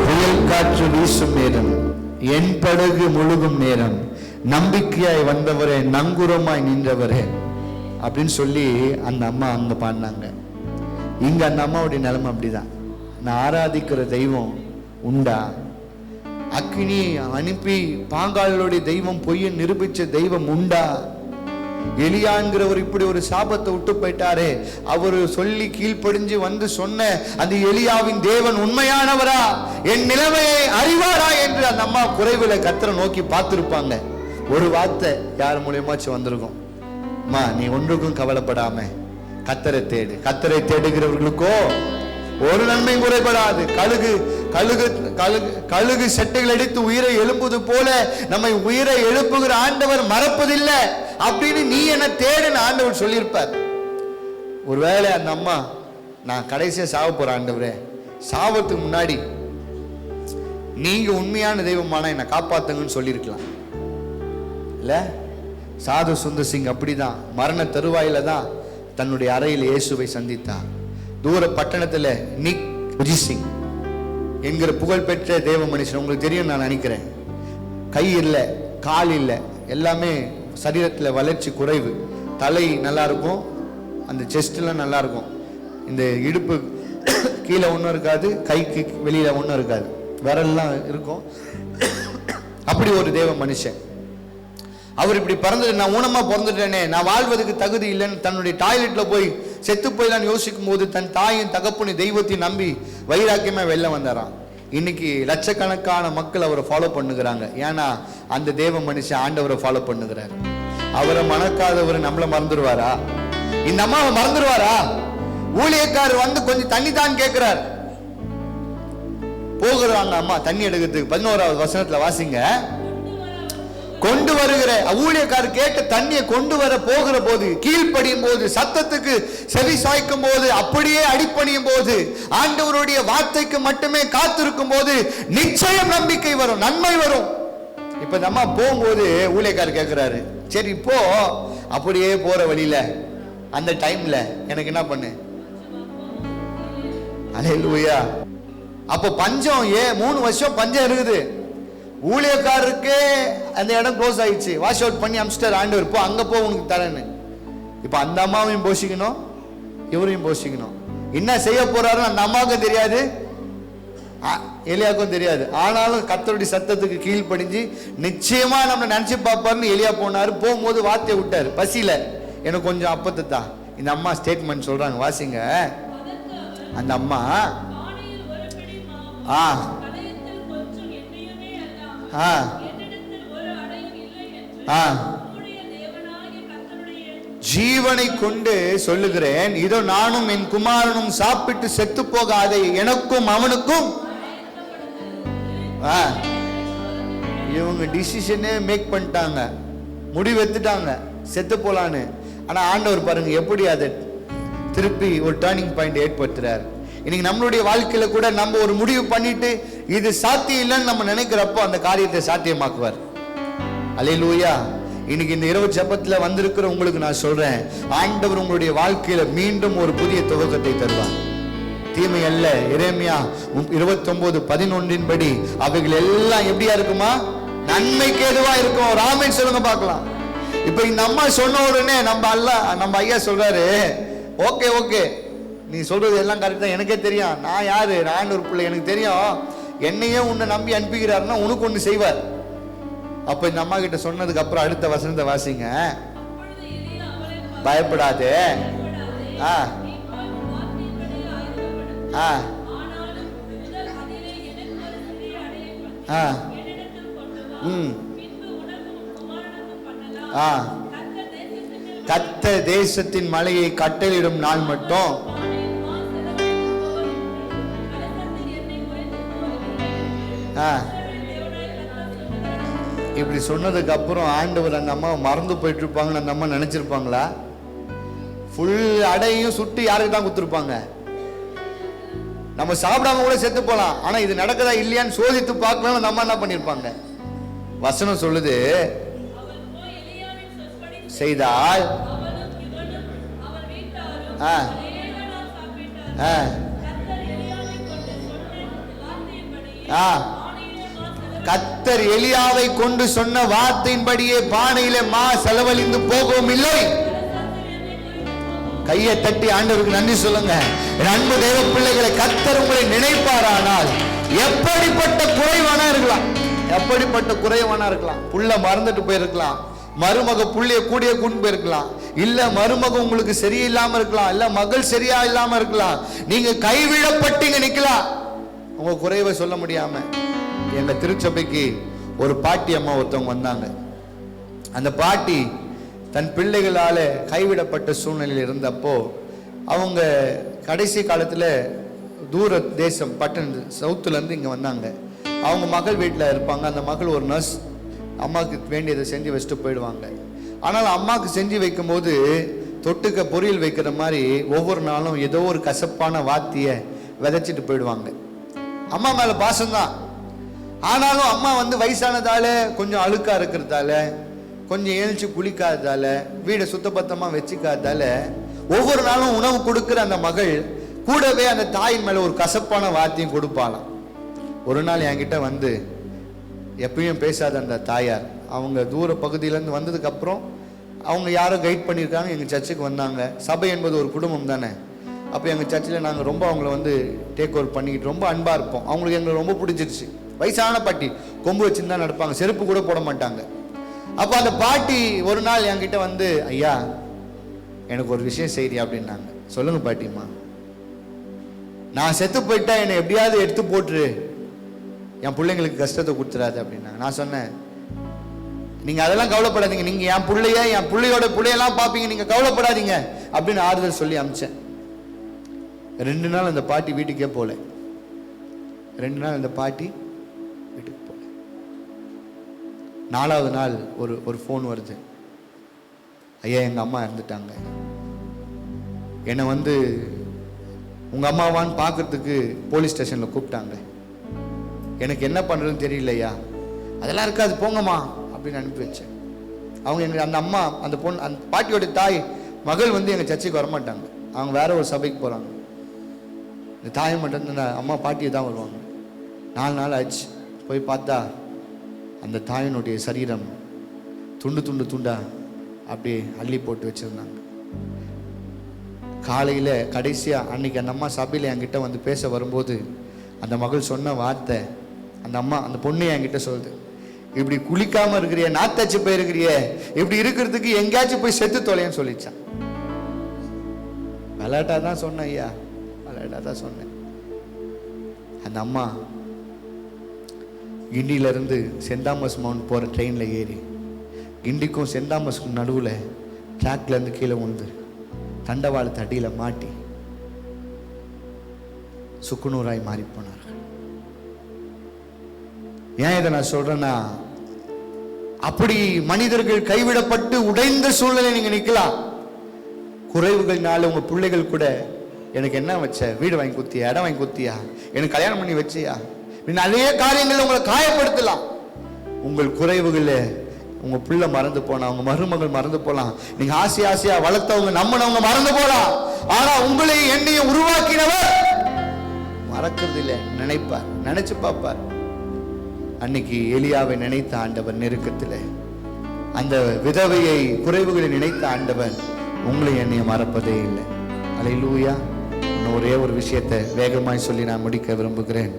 புயல் காற்று வீசும் நேரம், என் படகு முழுகும் நேரம், நம்பிக்கையாய் வந்தவரே, நங்குரமாய் நின்றவரே அப்படின்னு சொல்லி அந்த அம்மா அங்க பாடினாங்க. இங்க அந்த அம்மாவுடைய நிலைமை அப்படிதான். நான் ஆராதிக்கிற தெய்வம் உண்டா? அக்கினி அனுப்பி பாங்காளுடைய தெய்வம் பொய்யை நிரூபிச்ச தெய்வம் உண்டா? எலியாங்கிறவர் இப்படி ஒரு சாபத்தை விட்டு போயிட்டாரே, அவரு சொல்லி கீழ்ப்படிஞ்சு வந்து சொன்ன அந்த எலியாவின் தேவன் உண்மையானவரா, என் நிலைமையை அறிவாரா என்று அந்த அம்மா குறைவுல கர்த்தரை நோக்கி பார்த்திருப்பாங்க. ஒரு வார்த்தை யார் மூலியமாச்சும் வந்திருக்கும், அம்மா நீ ஒன்றுக்கும் கவலைப்படாம கர்த்தரை தேடு. கர்த்தரை தேடுகிறவர்களுக்கோ ஒரு நன்மை குறைபடாது. கழுகு கழுகு கழுகு கழுகு செட்டைகள் அடித்து உயிரை எழுப்புவது போல நம்மை உயிரை எழுப்புகிற ஆண்டவர் மறப்பதில்லை அப்படின்னு நீ என்ன தேடுன்னு ஆண்டவர் சொல்லியிருப்பார். ஒருவேளை அந்த அம்மா நான் கடைசியா சாவ போறேன் ஆண்டவரே, சாவத்துக்கு முன்னாடி நீங்க உண்மையான தெய்வமான என்னை காப்பாத்துங்கன்னு சொல்லியிருக்கலாம் இல்ல? சாது சுந்தர் சிங் அப்படிதான் மரண தருவாயில தான் தன்னுடைய அறையில் இயேசுவை சந்தித்தார். தூர பட்டணத்துல நிக் உஜித் சிங் என்கிற புகழ்பெற்ற தேவ மனுஷன், உங்களுக்கு தெரியும் நான் நினைக்கிறேன். கை இல்லை, கால் இல்லை, எல்லாமே சரீரத்தில் வளர்ச்சி குறைவு. தலை நல்லா இருக்கும், அந்த செஸ்ட்லாம் நல்லா இருக்கும், இந்த இடுப்பு கீழே ஒன்றும் இருக்காது, கைக்கு வெளியில ஒன்றும் இருக்காது, விரல்லாம் இருக்கும். அப்படி ஒரு தேவ மனுஷன். அவர் இப்படி பிறந்தது, நான் ஊனமா பிறந்துட்டேனே, நான் வாழ்வதற்கு தகுதி இல்லைன்னு தன்னுடைய டாய்லெட்ல போய் செத்து போயிடலான்னு யோசிக்கும் போது தன் தாயின் தகப்பனையும் தெய்வத்தையும் நம்பி வைராக்கியமா வெளில வந்தாராம். இன்னைக்கு லட்சக்கணக்கான மக்கள் அவரை ஃபாலோ பண்ணுகிறாங்க. ஏன்னா அந்த தேவ மனுஷன் ஆண்டவரை ஃபாலோ பண்ணுகிறார். அவரை மணக்காதவர் நம்மள மறந்துடுவாரா? இந்த அம்மாவை மறந்துடுவாரா? ஊழியக்காரர் வந்து கொஞ்சம் தண்ணி தான் கேட்கிறார். போகிறாங்க அம்மா தண்ணி எடுக்கிறதுக்கு. 11வது வசனத்துல வாசிங்க. கொண்டு வருகிற ஊழியக்காரர் கேட்ட தண்ணியை கொண்டு வர போகிற போது, கீழ்ப்படியும் போது, சத்தத்துக்கு செவி சாய்க்கும் போது, அப்படியே அடிப்பணியும் போது, ஆண்டவருடைய வார்த்தைக்கு மட்டுமே காத்திருக்கும் போது நிச்சயம் நம்பிக்கை வரும், நன்மை வரும். இப்ப இந்த அம்மா போகும்போது ஊழியக்காரர் கேட்கிறாரு, சரி இப்போ அப்படியே போற வழியில அந்த டைம்ல எனக்கு என்ன பண்ணு. அல்லேலூயா. அப்போ பஞ்சம் 3 வருஷம் பஞ்சம் இருக்குது. ஊழியக்காரருக்கு அந்த இடம் க்ளோஸ் ஆயிடுச்சு. வாஷ் அவுட் பண்ணி அம்ஸ்டர் ஆண்டவர் போ, அங்க போ உனக்கு தரேன்னு. இப்ப அந்த அம்மாவையும் போஷிக்கணும், இவரையும் போஷிக்கணும். என்ன செய்ய போறாருன்னு அந்த அம்மாவுக்கும் தெரியாது, எலியாவுக்கும் தெரியாது. ஆனாலும் கர்த்தருடைய சத்தத்துக்கு கீழ்ப்படிஞ்சு நிச்சயமா நம்ம நினைச்சு பார்ப்பாருன்னு எலியா போனாரு. போகும்போது வார்த்தையை விட்டாரு, பசியில எனக்கு கொஞ்சம் அப்பத்தை தான். இந்த அம்மா ஸ்டேட்மெண்ட் சொல்றாங்க, வாசிங்க. அந்த அம்மா ஜீவனை கொண்டு சொல்லுகிறேன், இதோ நானும் என் குமாரனும் சாப்பிட்டு செத்து போகாதே, எனக்கும் அவனுக்கும். இவங்க டிசிஷனே மேக் பண்ணிட்டாங்க, முடிவு எடுத்துட்டாங்க செத்து போலான்னு. ஆனா ஆண்டவர் பாருங்க எப்படி அதை திருப்பி ஒரு டர்னிங் பாயிண்ட் ஏற்படுத்துறாரு. இன்னைக்கு நம்மளுடைய வாழ்க்கையில கூட நம்ம ஒரு முடிவு பண்ணிட்டு இது சாத்தியம் இல்லைன்னு நம்ம நினைக்கிறப்போ அந்த காரியத்தை சாத்தியமாக்குவார். அல்லேலூயா. இன்னைக்கு இந்த இரவு ஜெபத்துல வந்திருக்கிற உங்களுக்கு நான் சொல்றேன், ஆண்டவர் உங்களுடைய வாழ்க்கையில மீண்டும் ஒரு புதிய துவக்கத்தை தருவார். தீமை அல்ல. எரேமியா 29:11 படி அவைகள் எல்லாம் எப்படியா இருக்குமா? நன்மைக்கு ஏதுவா இருக்கும். ஒரு ஆமென் சொல்லுங்க பார்க்கலாம். இப்ப இந்த அம்மா சொன்ன உடனே நம்ம ஐயா சொல்றாரு, ஓகே ஓகே நீ சொல்றது எல்லாம் கரெக்ட் தான், எனக்கே தெரியும், நான் யாரு, நான் ஒரு பிள்ளை, எனக்கு தெரியும், என்னையே உன்னை நம்பி அனுப்புகிறாருன்னா உனக்கு ஒண்ணு செய்வார். அப்ப இந்த அம்மா கிட்ட சொன்னதுக்கு அப்புறம் அடுத்த வசனத்தை வாசிங்க. பயப்படாதே, கர்த்தர் தேசத்தின் மலையை கட்டளையிடும் நாள் மட்டும் இப்படி சொன்னதுக்கு அப்புறம் ஆண்டவர் அந்த அம்மா மறந்து போயிட்டு இருப்பாங்கன்னு அந்த அம்மா நினைச்சிருப்பாங்களா? ஃபுல் அடையும் சுட்டு யாருக்கு தான் குத்துருப்பாங்க? நம்ம சாப்பிடாம கூட செத்து போலாம். ஆனா இது நடக்குதா இல்லையான்னு சோதித்து பார்க்கலாம். அந்த அம்மா என்ன பண்ணிருப்பாங்க? வசனம் சொல்லுது, செய்தால் கர்த்தர் எலியாவை கொண்டு சொன்ன வார்த்தையின்படியே பானையிலே மா செலவழிந்து போகவும் இல்லை. கையை தட்டி ஆண்டவருக்கு நன்றி சொல்லுங்க. அன்பு தேவ பிள்ளைகளை, கர்த்தர் உங்களை நினைப்பாரானால் எப்படிப்பட்ட குறைவானா இருக்கலாம், எப்படிப்பட்ட குறைவானா இருக்கலாம். புள்ள மறந்துட்டு போயிருக்கலாம், மருமக புள்ளைய கூடிய கூண்டு போயிருக்கலாம், இல்ல மருமக உங்களுக்கு சரியில்லாம இருக்கலாம், இல்ல மகள் சரியா இல்லாம இருக்கலாம், நீங்க கைவிடப்பட்டீங்க நிக்கலாம் உங்க குறைவை சொல்ல முடியாம. எங்க திருச்சபைக்கு ஒரு பாட்டி அம்மா ஒருத்தவங்க வந்தாங்க. அந்த பாட்டி தன் பிள்ளைகளால கைவிடப்பட்ட சூழ்நிலையில் இருந்தப்போ அவங்க கடைசி காலத்துல தூர தேசம் பட்டண சவுத்துல இருந்து இங்க வந்தாங்க. அவங்க மகள் வீட்டில் இருப்பாங்க. அந்த மகள் ஒரு நர்ஸ், அம்மாவுக்கு வேண்டியதை செஞ்சு வச்சுட்டு போயிடுவாங்க. ஆனால் அம்மாவுக்கு செஞ்சு வைக்கும் போது தொட்டுக்க பொரியல் வைக்கிற மாதிரி ஒவ்வொரு நாளும் ஏதோ ஒரு கசப்பான வார்த்தையை விதைச்சிட்டு போயிடுவாங்க. அம்மா மேல பாசம்தான். ஆனாலும் அம்மா வயசானதால கொஞ்சம் அழுக்கா இருக்கிறதால, கொஞ்சம் ஏழ்ச்சி குளிக்காததால, வீடை சுத்தபத்தமா வச்சுக்காததால ஒவ்வொரு நாளும் உணவு கொடுக்கிற அந்த மகள் கூடவே அந்த தாயின் மேல ஒரு கசப்பான வார்த்தையும் கொடுப்பாளாம். ஒரு நாள் என்கிட்ட வந்து, எப்பயும் பேசாத அந்த தாயார், அவங்க தூர பகுதியிலேருந்து வந்ததுக்கு அப்புறம் அவங்க யாரோ கைட் பண்ணியிருக்காங்க, எங்கள் சர்ச்சுக்கு வந்தாங்க. சபை என்பது ஒரு குடும்பம் தானே. அப்போ எங்கள் சர்ச்சில் நாங்கள் ரொம்ப அவங்கள டேக் ஓவர் பண்ணிக்கிட்டு ரொம்ப அன்பாக இருப்போம். அவங்களுக்கு எங்களுக்கு ரொம்ப பிடிச்சிருச்சு. வயசான பாட்டி, கொம்பு வச்சுன்னு தான் நடப்பாங்க, செருப்பு கூட போட மாட்டாங்க. அப்போ அந்த பாட்டி ஒரு நாள் என்கிட்ட வந்து, ஐயா எனக்கு ஒரு விஷயம் செய்தி அப்படின்னாங்க. சொல்லுங்க பாட்டிம்மா. நான் செத்து போயிட்டா என்னை எப்படியாவது எடுத்து போட்டுரு, என் பிள்ளைங்களுக்கு கஷ்டத்தை கொடுத்துறாது அப்படின்னாங்க. நான் சொன்னேன், நீங்க அதெல்லாம் கவலைப்படாதீங்க, நீங்க என் பிள்ளைய என் பிள்ளையோட பிள்ளையெல்லாம் பார்ப்பீங்க, நீங்க கவலைப்படாதீங்க அப்படின்னு ஆறுதல் சொல்லி அமிச்சேன். 2 நாள் அந்த பாட்டி வீட்டுக்கே போல. 2 நாள் அந்த பாட்டி வீட்டுக்கு போல. 4வது நாள் ஒரு ஃபோன் வருது. ஐயா எங்க அம்மா இறந்துட்டாங்க, என்னை வந்து உங்க அம்மாவான்னு பார்க்கறதுக்கு போலீஸ் ஸ்டேஷன்ல கூப்பிட்டாங்க, எனக்கு என்ன பண்றதுன்னு தெரியலையா. அதெல்லாம் இருக்காது போங்கம்மா அப்படின்னு அனுப்பி வச்சேன். அவங்க எங்க அந்த அம்மா அந்த பொண்ணு அந்த பாட்டியோட தாய் மகள் வந்து எங்க சர்ச்சைக்கு வரமாட்டாங்க, அவங்க வேற ஒரு சபைக்கு போறாங்க. இந்த தாயை மட்டும் அம்மா பாட்டியை தான் வருவாங்க. 4 நாள் ஆச்சு. போய் பார்த்தா அந்த தாயினுடைய சரீரம் துண்டா அப்படியே அள்ளி போட்டு வச்சிருந்தாங்க. காலையில் கடைசியாக அன்னைக்கு அந்த அம்மா சபையில் என்கிட்ட வந்து பேச வரும்போது அந்த மகள் சொன்ன வார்த்தை, அந்த பொண்ணு என்கிட்ட சொல்லுது, இப்படி குளிக்காமல் இருக்கிறிய, நாத்தாச்சு போயிருக்கிறிய, இப்படி இருக்கிறதுக்கு எங்கேயாச்சும் போய் செத்து தொலைன்னு சொல்லிச்சான். விளையாட்டா தான் சொன்னேன் ஐயா, விளையாட்டா தான் சொன்னேன். அந்த அம்மா கிண்டியிலேருந்து சென்ட் தாமஸ் மவுண்ட் போகிற ட்ரெயினில் ஏறி கிண்டிக்கும் சென்ட் தாமஸ்க்கும் நடுவில் ட்ராக்லேருந்து கீழே வந்து தண்டவாள தடியில் மாட்டி சுக்குநூறாய் மாறி போனார்கள். ஏன் இதை நான் சொல்றேன்னா, அப்படி மனிதர்கள் கைவிடப்பட்டு உடைந்த சூழ்நிலை நீங்க நிக்கலாம். குறைவுகள்னால உங்க பிள்ளைகள் கூட, எனக்கு என்ன வச்ச, வீடு வாங்கி குத்தியா, இடம் வாங்கி குத்தியா, எனக்கு கல்யாணம் பண்ணி வச்சியா, நிறைய காரியங்கள் உங்களை காயப்படுத்தலாம். உங்கள் குறைவுகளை உங்க பிள்ளை மறந்து போனா, உங்க மருமகள் மறந்து போலாம், நீங்க ஆசையா வளர்த்தவங்க நம்பினவங்க மறந்து போலாம். ஆனா உங்களை என்னையும் உருவாக்கினவர் மறக்கிறது இல்லை, நினைப்பார், நினைச்சு பார்ப்பார். அன்னைக்கு எலியாவை நினைத்த ஆண்டவர் நெருக்கத்தில், அந்த விதவையை குறைவுகளை நினைத்த ஆண்டவர் உங்களை என்னையும் மறப்பதே இல்லை. அல்லேலூயா. இன்னும் ஒரே ஒரு விஷயத்தை வேகமாய் சொல்லி நான் முடிக்க விரும்புகிறேன்.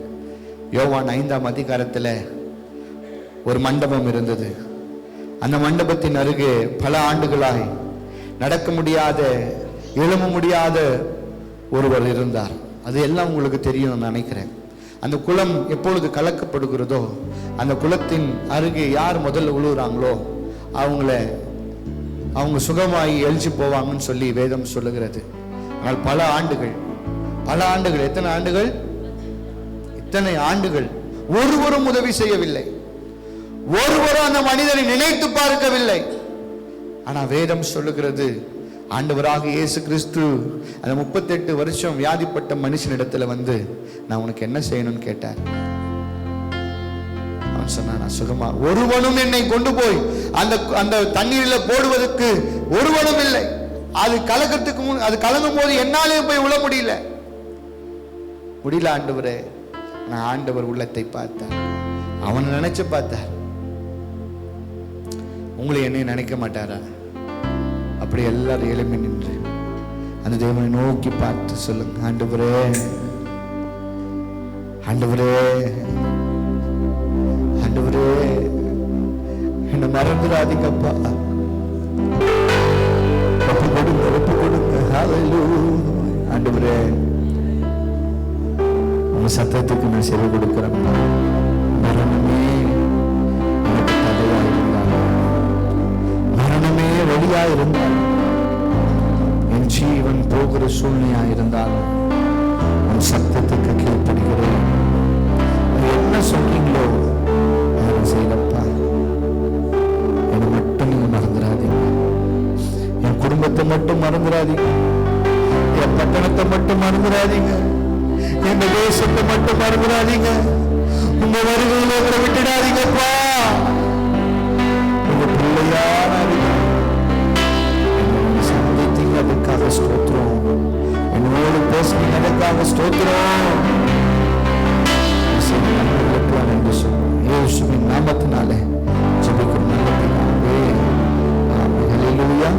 யோவான் 5ஆம் அதிகாரத்தில் ஒரு மண்டபம் இருந்தது. அந்த மண்டபத்தின் அருகே பல ஆண்டுகளாய் நடக்க முடியாத, எழும்ப முடியாத ஒருவர் இருந்தார். அது எல்லாம் உங்களுக்கு தெரியும் நினைக்கிறேன். அந்த குளம் எப்பொழுது கலக்கப்படுகிறதோ, அந்த குளத்தின் அருகே யார் முதல்ல விழுகிறாங்களோ அவங்க சுகமாகி எழுச்சி போவாங்கன்னு சொல்லி வேதம் சொல்லுகிறது. ஆனால் பல ஆண்டுகள் இத்தனை ஆண்டுகள் ஒருவரும் உதவி செய்யவில்லை, ஒருவரும் அந்த மனிதனை நினைத்து பார்க்கவில்லை. ஆனா வேதம் சொல்லுகிறது, ஆண்டவராக இயேசு கிறிஸ்து அந்த 38 வருஷம் வியாதிப்பட்ட மனுஷனிடத்துல வந்து, நான் உனக்கு என்ன செய்யணும்னு கேட்டார். அவன் சொன்னான், நான் சுகமா. ஒருவனும் என்னை கொண்டு போய் அந்த தண்ணீரில் போடுவதற்கு ஒருவனும் இல்லை. அது கலக்கத்துக்கு முன், அது கலங்கும் போது என்னாலே போய் விழ முடியல ஆண்டவரே. நான் ஆண்டவர் உள்ளத்தை பார்த்தார், அவனை நினைச்சு பார்த்தார். உங்களை என்னையும் நினைக்க மாட்டாரா? அப்படி எல்லாரும் எழுப்பி நின்று அந்த தேவனை நோக்கி பார்த்து சொல்லுங்க, ஆண்டவரே, ஆண்டவரே, ஆண்டவரே, என்ன மறந்துடாதீங்கப்பா, ஒப்பு கொடுங்க. ஹல்லேலூயா. ஆண்டவரே, உங்க சத்தத்துக்கு நான் செவி கொடுக்கிறேன்ப்பா. மரணமே எனக்கு தடையா இருந்தாலும், மரணமே வெளியா இருந்தாலும், என் ஜீவன் போகிற சூழ்நிலையா இருந்தாலும் உன் சத்தத்துக்கு கீழ்ப்படுகிறேன். என்ன சொல்றீங்களோ அதை செய்யலப்பா. என்னை மட்டும் நீங்க மறந்துடாதீங்க, என் குடும்பத்தை மட்டும் மறந்துடாதீங்க, என் பட்டணத்தை மட்டும் மறந்துடாதீங்க, இந்த தேசத்தை மட்டும் மறந்துடாதீங்க. உங்க வருகையில உங்களை விட்டுடாதீங்கப்பா. உங்க பிள்ளையான சந்தித்தீங்க, அதுக்காக ஸ்தோத்திரம். என்னோடு பேசுனீங்க, அதுக்காக ஸ்தோத்திரம். நன்றி சொல்லுவோம். இயேசுவின் நாமத்தினாலே ஜெபிக்கும் நல்ல பிதாவே. ஆமென். ஹல்லேலூயா.